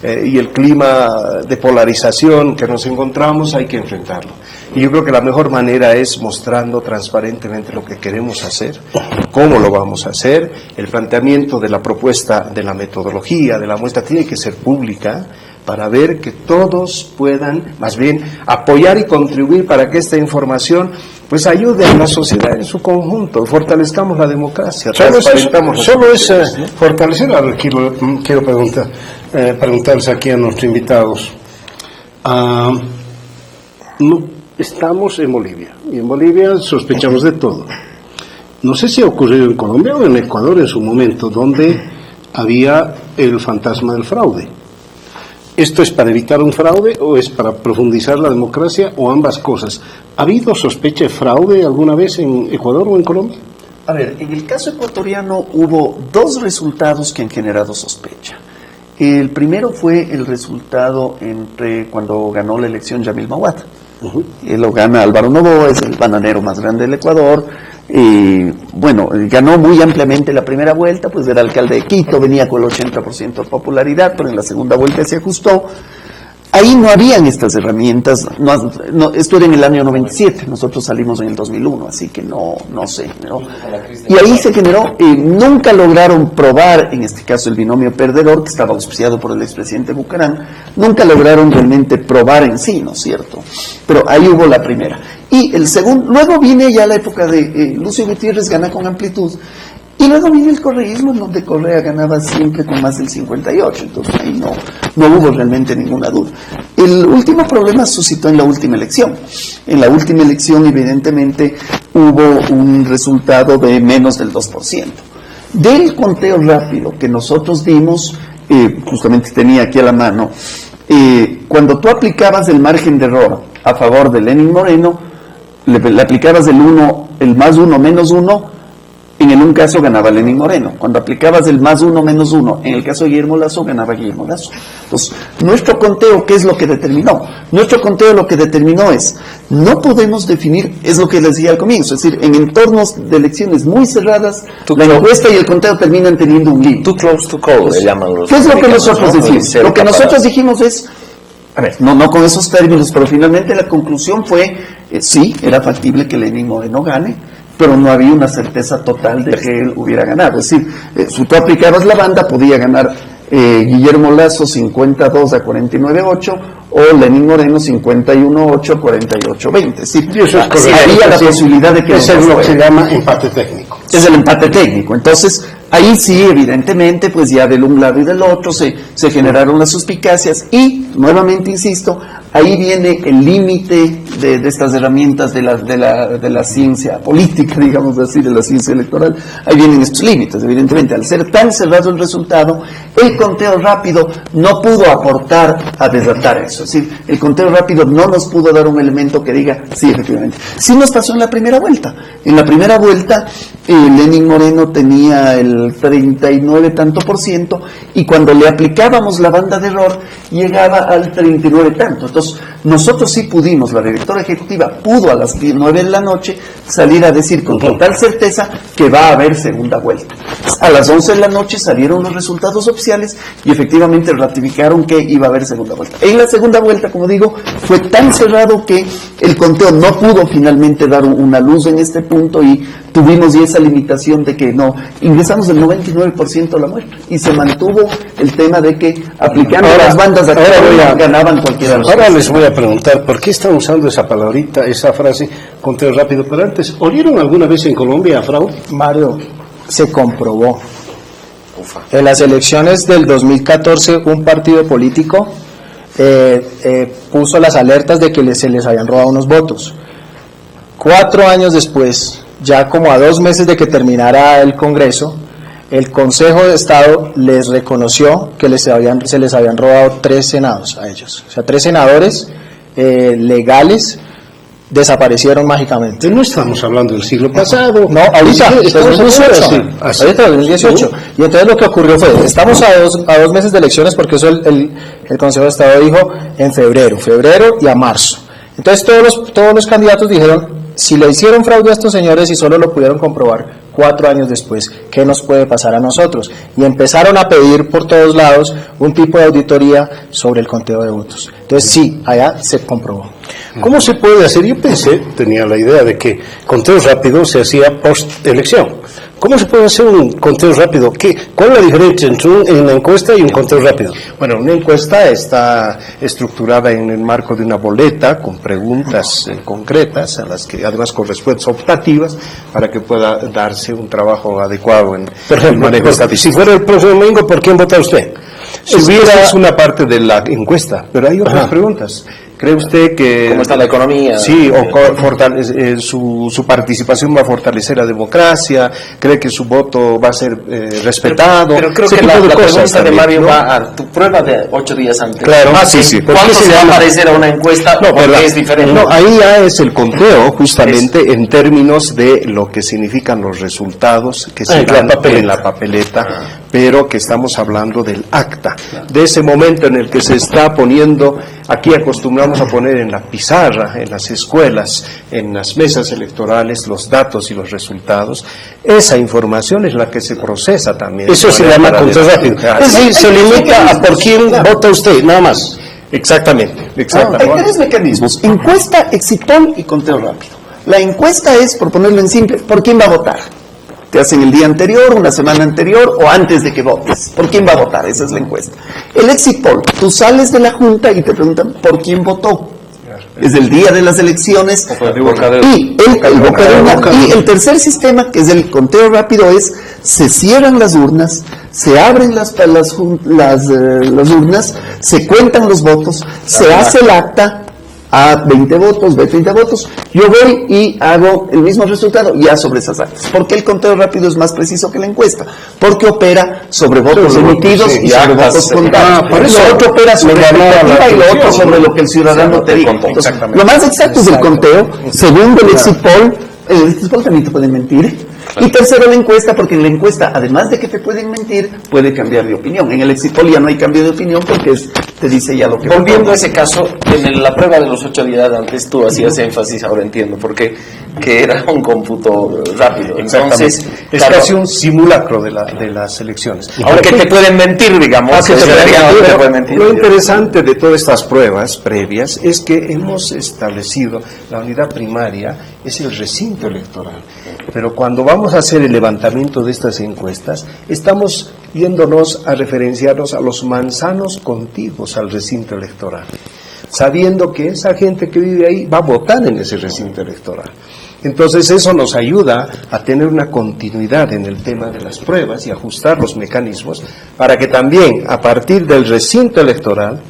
y el clima de polarización que nos encontramos hay que enfrentarlo. Y yo creo que la mejor manera es mostrando transparentemente lo que queremos hacer, cómo lo vamos a hacer. El planteamiento de la propuesta, de la metodología, de la muestra tiene que ser pública para ver que todos puedan, más bien, apoyar y contribuir para que esta información pues ayude a la sociedad en su conjunto, fortalezcamos la democracia, transparentamos los solo es procesos, ¿no? fortalecer. Ahora quiero preguntarles aquí a nuestros invitados. No, estamos en Bolivia, y en Bolivia sospechamos de todo. No sé si ha ocurrido en Colombia o en Ecuador en su momento, donde había el fantasma del fraude. ¿Esto es para evitar un fraude o es para profundizar la democracia o ambas cosas? ¿Ha habido sospecha de fraude alguna vez en Ecuador o en Colombia? A ver, en el caso ecuatoriano hubo 2 resultados que han generado sospecha. El primero fue el resultado entre cuando ganó la elección Yamil Mahuad. Lo gana Álvaro Noboa, es el bananero más grande del Ecuador. Bueno, ganó muy ampliamente la primera vuelta, pues era alcalde de Quito, venía con el 80% de popularidad, pero en la segunda vuelta se ajustó. Ahí no habían estas herramientas, esto era en el año 97, nosotros salimos en el 2001, así que no sé, ¿no? Y ahí se generó, nunca lograron probar, en este caso el binomio perdedor, que estaba auspiciado por el expresidente Bucarán, nunca lograron realmente probar en sí, ¿no es cierto? Pero ahí hubo la primera. Y el segundo, luego viene ya la época de Lucio Gutiérrez gana con amplitud, y luego viene el correísmo, en donde Correa ganaba siempre con más del 58, entonces ahí no hubo realmente ninguna duda. El último problema suscitó en la última elección. En la última elección, evidentemente, hubo un resultado de menos del 2%. Del conteo rápido que nosotros dimos, justamente tenía aquí a la mano, cuando tú aplicabas el margen de error a favor de Lenín Moreno, le aplicabas el más 1 menos 1, en un caso ganaba Lenín Moreno. Cuando aplicabas el más 1 menos 1, en el caso de Guillermo Lasso, ganaba Guillermo Lasso. Entonces, nuestro conteo, ¿qué es lo que determinó? Nuestro conteo lo que determinó es, no podemos definir, es lo que les decía al comienzo, es decir, en entornos de elecciones muy cerradas, la encuesta y el conteo terminan teniendo un límite. Too close to call, le llaman los... ¿Qué es lo que nosotros decimos? Lo que nosotros dijimos es, a ver, no con esos términos, pero finalmente la conclusión fue, sí, era factible que Lenín Moreno gane, pero no había una certeza total de que él hubiera ganado. Es decir, si tú aplicabas la banda, podía ganar Guillermo Lasso 52 a 49.8 o Lenín Moreno 51.8 a 48.20. Es decir, había la posibilidad de que... Eso es lo que se llama empate técnico. Es el empate técnico. Entonces, ahí sí, evidentemente, pues ya del un lado y del otro se generaron las suspicacias y, nuevamente insisto, ahí viene el límite de estas herramientas de la ciencia política, digamos así, de la ciencia electoral. Ahí vienen estos límites, evidentemente. Al ser tan cerrado el resultado, el conteo rápido no pudo aportar a desatar eso. Es decir, el conteo rápido no nos pudo dar un elemento que diga, sí, efectivamente. Sí nos pasó en la primera vuelta. En la primera vuelta, Lenín Moreno tenía el 39 tanto por ciento y cuando le aplicábamos la banda de error llegaba al 39 tanto. Entonces votos, nosotros sí pudimos, la directora ejecutiva pudo a las 9 de la noche salir a decir con total certeza que va a haber segunda vuelta. A las 11 de la noche salieron los resultados oficiales y efectivamente ratificaron que iba a haber segunda vuelta. En la segunda vuelta, como digo, fue tan cerrado que el conteo no pudo finalmente dar una luz en este punto y tuvimos esa limitación de que no, ingresamos el 99% a la muestra y se mantuvo el tema de que aplicando las bandas de ganaban cualquiera de los Ahora casos. les voy a preguntar, ¿por qué están usando esa palabrita, esa frase, conteo rápido? Pero antes, ¿olieron alguna vez en Colombia fraude? Mario, se comprobó. En las elecciones del 2014, un partido político puso las alertas de que se les habían robado unos votos. 4 años después, ya como a 2 meses de que terminara el Congreso, el Consejo de Estado les reconoció que se les habían robado 3 senados a ellos. O sea, 3 senadores legales desaparecieron mágicamente. Pero no estamos hablando del siglo pasado. No, ahorita, estamos 2018. hablando así. Ahorita, 2018. Y entonces lo que ocurrió fue, estamos a dos meses de elecciones, porque eso el Consejo de Estado dijo en febrero y a marzo. Entonces todos los candidatos dijeron, si le hicieron fraude a estos señores y solo lo pudieron comprobar 4 años después, ¿qué nos puede pasar a nosotros? Y empezaron a pedir por todos lados un tipo de auditoría sobre el conteo de votos. Entonces sí, allá se comprobó. ¿Cómo se puede hacer? Yo tenía la idea de que conteo rápido se hacía post-elección. ¿Cómo se puede hacer un conteo rápido? ¿Cuál es la diferencia entre una encuesta y un conteo rápido? Bueno, una encuesta está estructurada en el marco de una boleta con preguntas concretas, a las que además con respuestas optativas, para que pueda darse un trabajo adecuado en Por ejemplo, el manejo estadístico. si fuera el próximo domingo, ¿por quién vota usted? Si hubiera es una parte de la encuesta, pero hay otras preguntas. ¿Cree usted que ¿Cómo está la economía? Sí, o su participación va a fortalecer la democracia? ¿Cree que su voto va a ser respetado? Pero creo Ese que tipo la cosas pregunta de también, Mario ¿no? va a tu prueba de 8 días antes. Claro, sí. ¿Por ¿Cuánto qué se va a llama? parecer a una encuesta? No, Porque pero es diferente. No, ahí ya es el conteo, justamente en términos de lo que significan los resultados que se dan en la papeleta, pero que estamos hablando del acta, de ese momento en el que se está poniendo, aquí acostumbramos a poner en la pizarra, en las escuelas, en las mesas electorales, los datos y los resultados. Esa información es la que se procesa también. Eso se llama conteo rápido. Es decir, se limita a por quién vota usted, nada más. Exactamente. Hay 3 mecanismos: encuesta, exit poll y conteo rápido. La encuesta es, por ponerlo en simple, ¿por quién va a votar? Te hacen el día anterior, una semana anterior o antes de que votes. ¿Por quién va a votar? Esa es la encuesta. El exit poll, tú sales de la junta y te preguntan ¿por quién votó? Es el día de las elecciones. Y el tercer sistema, que es el conteo rápido, es se cierran las urnas, se abren las urnas, se cuentan los votos, se hace el acta. A 20 votos, B 30 votos, yo voy y hago el mismo resultado ya sobre esas actas. ¿Por qué el conteo rápido es más preciso que la encuesta? Porque opera sobre votos emitidos y sobre votos contados. Por eso lo otro opera sobre la expectativa y lo otro sobre lo que el ciudadano te diga. Entonces, lo más exacto es el conteo. Segundo, el exit poll. El exit poll también te pueden mentir. Y tercero, la encuesta, porque en la encuesta, además de que te pueden mentir, puede cambiar de opinión. En el exit poll ya no hay cambio de opinión porque te dice ya lo que... Volviendo a ese caso, en la prueba de los 8 días antes tú hacías énfasis, ahora entiendo, porque que era un cómputo rápido. Entonces, es casi un simulacro de las elecciones. Ahora que te pueden mentir, digamos. Te pueden mentir. Lo interesante de todas estas pruebas previas es que hemos establecido la unidad primaria, es el recinto electoral. Pero cuando vamos a hacer el levantamiento de estas encuestas, estamos yéndonos a referenciarnos a los manzanos contiguos al recinto electoral, sabiendo que esa gente que vive ahí va a votar en ese recinto electoral. Entonces eso nos ayuda a tener una continuidad en el tema de las pruebas y ajustar los mecanismos para que también a partir del recinto electoral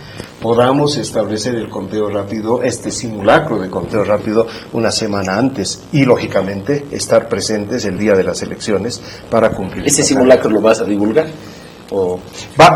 podamos establecer el conteo rápido, este simulacro de conteo rápido una semana antes y lógicamente estar presentes el día de las elecciones para cumplir. ¿Ese simulacro lo vas a divulgar?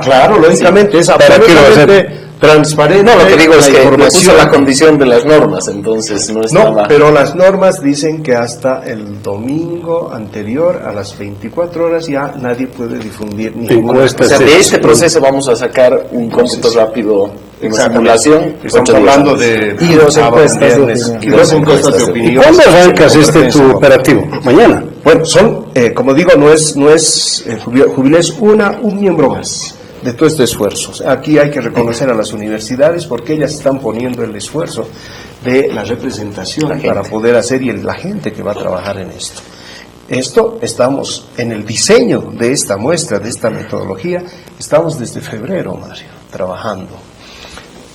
Claro, lógicamente, es absolutamente transparente. No, lo que digo es que información. puso la condición de las normas, entonces no estaba... No, pero las normas dicen que hasta el domingo anterior a las 24 horas ya nadie puede difundir ninguna encuesta. O sea, de este proceso vamos a sacar un cómputo rápido En la Exactamente. simulación, Estamos 8 días hablando antes. de Y dos sábado, encuestas de viernes, opinión. y dos encuestas de ¿Y opinión. cuándo arrancas tu operativo? Mañana. Bueno, son, como digo, no es Jubilés un miembro más de todo este esfuerzo. O sea, aquí hay que reconocer a las universidades porque ellas están poniendo el esfuerzo de la representación para poder hacer y la gente que va a trabajar en esto. Estamos en el diseño de esta muestra, de esta metodología, estamos desde febrero, Mario, trabajando.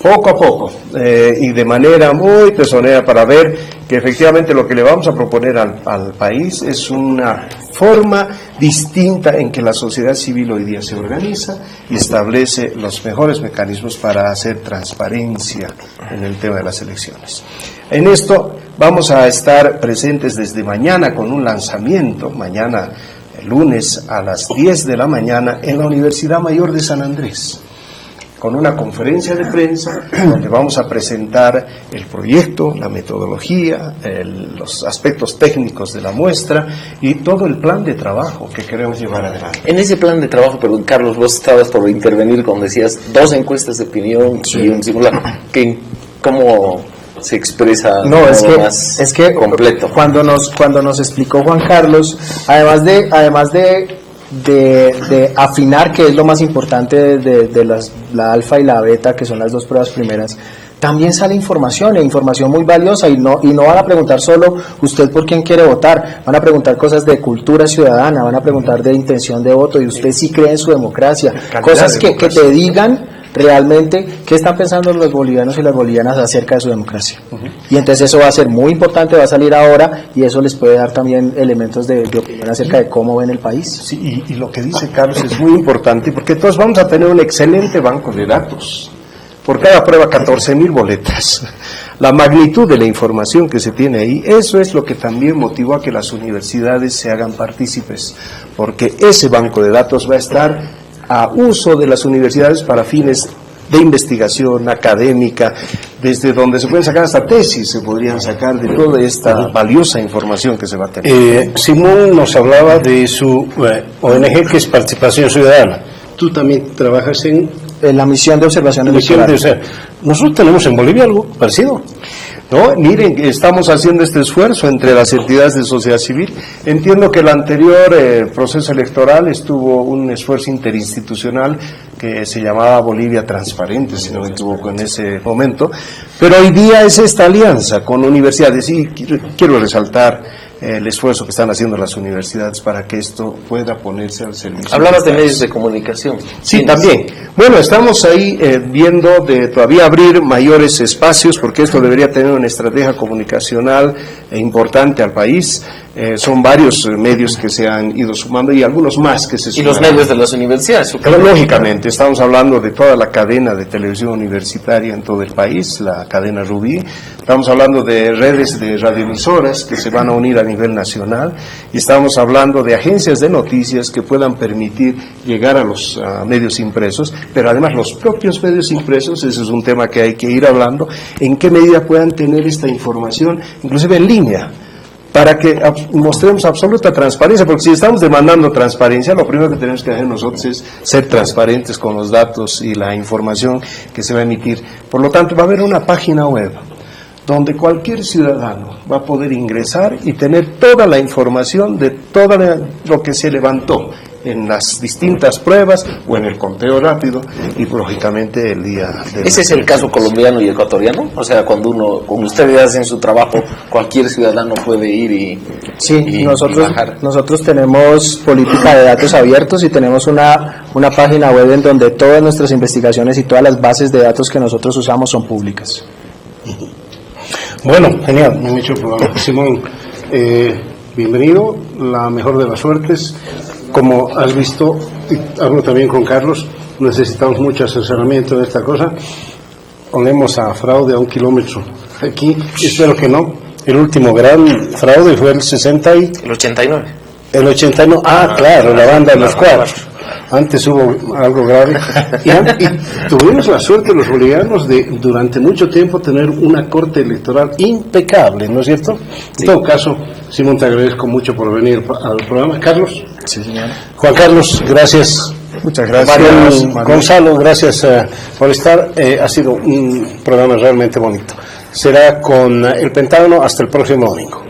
Poco a poco y de manera muy tesonera para ver que efectivamente lo que le vamos a proponer al país es una forma distinta en que la sociedad civil hoy día se organiza y establece los mejores mecanismos para hacer transparencia en el tema de las elecciones. En esto vamos a estar presentes desde mañana con un lanzamiento, mañana lunes a las 10 de la mañana en la Universidad Mayor de San Andrés, con una conferencia de prensa donde vamos a presentar el proyecto, la metodología, los aspectos técnicos de la muestra y todo el plan de trabajo que queremos llevar adelante. En ese plan de trabajo, perdón, Carlos, vos estabas por intervenir cuando decías 2 encuestas de opinión y un simulacro. ¿Cómo se expresa No, es que completo? Cuando nos explicó Juan Carlos, además de afinar, que es lo más importante de la alfa y la beta, que son las 2 pruebas primeras, también sale información, e información muy valiosa, y no van a preguntar solo usted por quién quiere votar, van a preguntar cosas de cultura ciudadana, van a preguntar de intención de voto, y usted sí cree en su democracia, cosas que te digan realmente qué están pensando los bolivianos y las bolivianas acerca de su democracia. Y entonces eso va a ser muy importante, va a salir ahora, y eso les puede dar también elementos de opinión acerca de cómo ven el país. Sí, y lo que dice Carlos es muy importante porque todos vamos a tener un excelente banco de datos. Por cada prueba 14.000 boletas. La magnitud de la información que se tiene ahí, eso es lo que también motivó a que las universidades se hagan partícipes, porque ese banco de datos va a estar a uso de las universidades para fines de investigación académica, desde donde se pueden sacar hasta tesis, se podrían sacar de toda esta valiosa información que se va a tener. Simón nos hablaba de su ONG, que es Participación Ciudadana. Tú también trabajas en La misión de observación electoral. Nosotros tenemos en Bolivia algo parecido. No, miren, estamos haciendo este esfuerzo entre las entidades de sociedad civil. Entiendo que el anterior proceso electoral estuvo un esfuerzo interinstitucional que se llamaba Bolivia Transparente, si no me equivoco, en ese momento. Pero hoy día es esta alianza con universidades y quiero resaltar el esfuerzo que están haciendo las universidades para que esto pueda ponerse al servicio. Hablabas de medios de comunicación. Sí, también. Bueno, estamos ahí viendo de todavía abrir mayores espacios, porque esto debería tener una estrategia comunicacional importante al país. Son varios medios que se han ido sumando y algunos más que se Y suman. los medios de las universidades. Pero lógicamente, estamos hablando de toda la cadena de televisión universitaria en todo el país, la cadena Rubí. Estamos hablando de redes de radioemisoras que se van a unir a nivel nacional y estamos hablando de agencias de noticias que puedan permitir llegar a los medios impresos, pero además los propios medios impresos, ese es un tema que hay que ir hablando, en qué medida puedan tener esta información, inclusive en línea, para que mostremos absoluta transparencia, porque si estamos demandando transparencia, lo primero que tenemos que hacer nosotros es ser transparentes con los datos y la información que se va a emitir. Por lo tanto, va a haber una página web donde cualquier ciudadano va a poder ingresar y tener toda la información de todo lo que se levantó en las distintas pruebas o en el conteo rápido y lógicamente el día de... ¿Ese es el caso colombiano y ecuatoriano? O sea, cuando ustedes hacen su trabajo, cualquier ciudadano puede ir y bajar. Nosotros tenemos política de datos abiertos y tenemos una página web en donde todas nuestras investigaciones y todas las bases de datos que nosotros usamos son públicas. Bueno, genial, me han hecho el programa. Simón, bienvenido, la mejor de las suertes. Como has visto, y hablo también con Carlos, necesitamos mucho asesoramiento en esta cosa. Olemos a fraude a 1 kilómetro. Aquí, espero que no. El último gran fraude fue el 60 y... El 89. El 89, claro, la banda de los cuatro. Antes hubo algo grave. Y tuvimos la suerte los bolivianos de durante mucho tiempo tener una corte electoral impecable, ¿no es cierto? En todo caso, Simón, te agradezco mucho por venir al programa. Carlos. Sí, señor. Juan Carlos, gracias Muchas gracias. Mario, Gonzalo, gracias por estar. Ha sido un programa realmente bonito. Será con el Pentágono hasta el próximo domingo.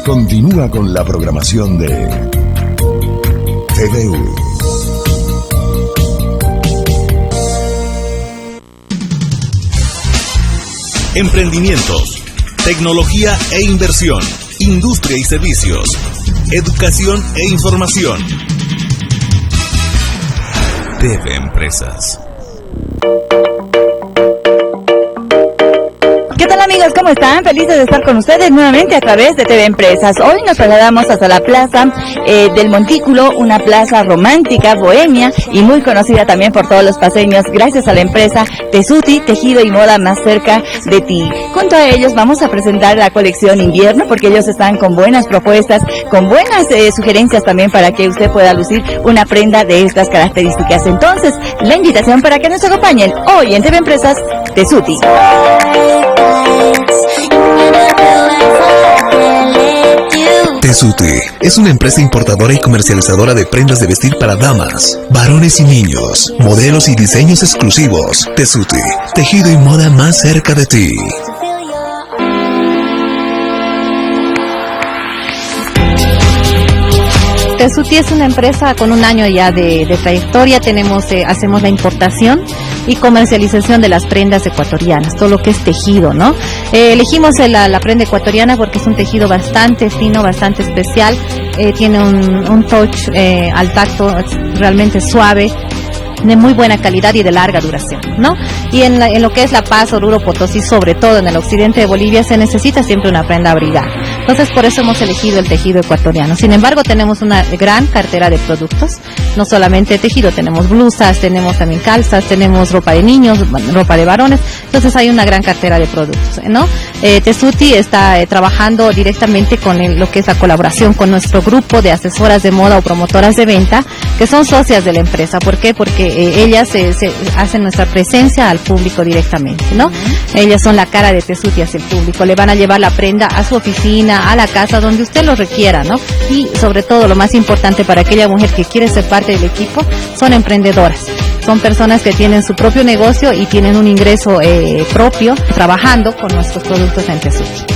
Continúa con la programación de TVU. Emprendimientos, tecnología e inversión, industria y servicios, educación e información. TV Empresas. ¿Qué tal, amigos? ¿Cómo están? Felices de estar con ustedes nuevamente a través de TV Empresas. Hoy nos trasladamos hasta la plaza del Montículo, una plaza romántica, bohemia y muy conocida también por todos los paseños gracias a la empresa Tesuti, tejido y moda más cerca de ti. Junto a ellos vamos a presentar la colección invierno porque ellos están con buenas propuestas, con buenas sugerencias también para que usted pueda lucir una prenda de estas características. Entonces, la invitación para que nos acompañen hoy en TV Empresas, Tesuti. Tesuti es una empresa importadora y comercializadora de prendas de vestir para damas, varones y niños, modelos y diseños exclusivos. Tesuti, tejido y moda más cerca de ti. Tesuti es una empresa con un año ya de trayectoria. Hacemos la importación y comercialización de las prendas ecuatorianas, todo lo que es tejido, ¿no? Elegimos la prenda ecuatoriana porque es un tejido bastante fino, bastante especial, tiene un touch al tacto realmente suave, de muy buena calidad y de larga duración, ¿no? Y en lo que es La Paz, Oruro, Potosí, sobre todo en el occidente de Bolivia, se necesita siempre una prenda abrigada. Entonces, por eso hemos elegido el tejido ecuatoriano. Sin embargo, tenemos una gran cartera de productos, no solamente tejido, tenemos blusas, tenemos también calzas, tenemos ropa de niños, ropa de varones, entonces hay una gran cartera de productos, ¿no? Tesuti está trabajando directamente con lo que es la colaboración con nuestro grupo de asesoras de moda o promotoras de venta, que son socias de la empresa. ¿Por qué? Porque ellas se hacen nuestra presencia al público directamente, ¿no? Ellas son la cara de Tesuti hacia el público, le van a llevar la prenda a su oficina, a la casa, donde usted lo requiera, ¿no? Y sobre todo, lo más importante para aquella mujer que quiere ser parte del equipo, son emprendedoras. Son personas que tienen su propio negocio y tienen un ingreso propio trabajando con nuestros productos en Tesuti.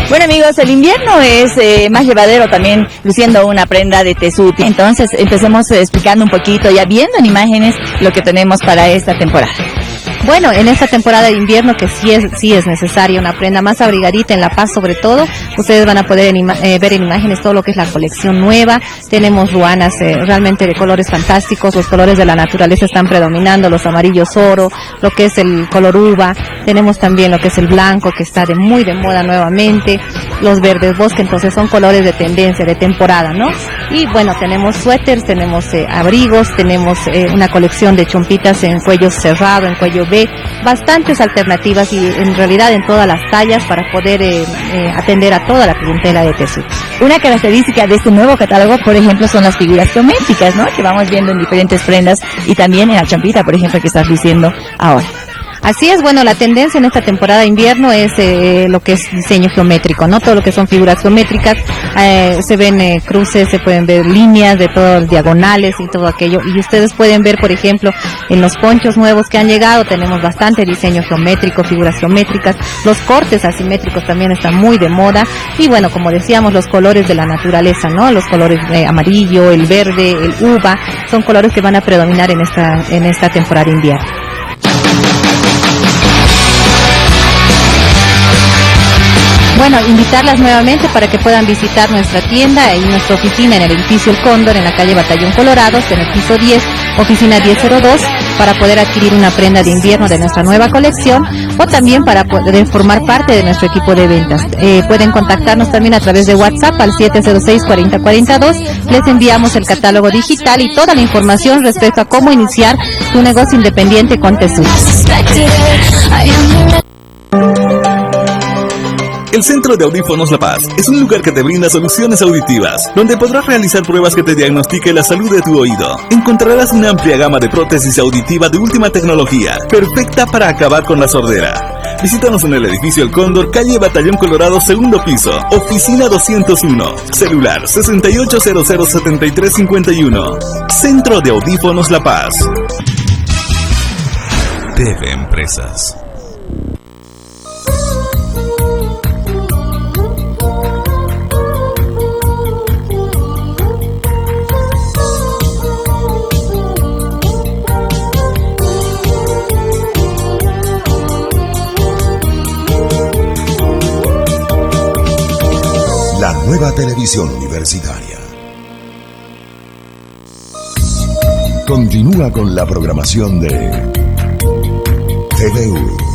Bueno, amigos, el invierno es más llevadero también luciendo una prenda de Tesuti. Entonces, empecemos explicando un poquito, ya viendo en imágenes, lo que tenemos para esta temporada. Bueno, en esta temporada de invierno que sí es necesaria una prenda más abrigadita en La Paz, sobre todo, ustedes van a poder ver en imágenes todo lo que es la colección nueva. Tenemos ruanas realmente de colores fantásticos, los colores de la naturaleza están predominando, los amarillos oro, lo que es el color uva, tenemos también lo que es el blanco que está muy de moda nuevamente, los verdes bosque, entonces son colores de tendencia, de temporada, ¿no? Y bueno, tenemos suéteres, tenemos abrigos, tenemos una colección de chompitas en cuello cerrado, en cuello B, bastantes alternativas y en realidad en todas las tallas para poder atender a toda la clientela de Tesuti. Una característica de este nuevo catálogo, por ejemplo, son las figuras geométricas, ¿no? Que vamos viendo en diferentes prendas y también en la chompita, por ejemplo, que estás luciendo ahora. Así es, bueno, la tendencia en esta temporada de invierno es lo que es diseño geométrico, ¿no? Todo lo que son figuras geométricas, se ven cruces, se pueden ver líneas de todos diagonales y todo aquello. Y ustedes pueden ver, por ejemplo, en los ponchos nuevos que han llegado, tenemos bastante diseño geométrico, figuras geométricas. Los cortes asimétricos también están muy de moda. Y bueno, como decíamos, los colores de la naturaleza, ¿no? Los colores amarillo, el verde, el uva, son colores que van a predominar en esta temporada de invierno. bueno, invitarlas nuevamente para que puedan visitar nuestra tienda y nuestra oficina en el edificio El Cóndor, en la calle Batallón Colorados, en el piso 10, oficina 1002, para poder adquirir una prenda de invierno de nuestra nueva colección, o también para poder formar parte de nuestro equipo de ventas. Pueden contactarnos también a través de WhatsApp al 706-4042. Les enviamos el catálogo digital y toda la información respecto a cómo iniciar tu negocio independiente con Tesut. El Centro de Audífonos La Paz es un lugar que te brinda soluciones auditivas, donde podrás realizar pruebas que te diagnostiquen la salud de tu oído. Encontrarás una amplia gama de prótesis auditiva de última tecnología, perfecta para acabar con la sordera. Visítanos en el edificio El Cóndor, calle Batallón Colorado, segundo piso, oficina 201, celular 68007351. Centro de Audífonos La Paz. TV Empresas. La nueva televisión universitaria. Continúa con la programación de TVU.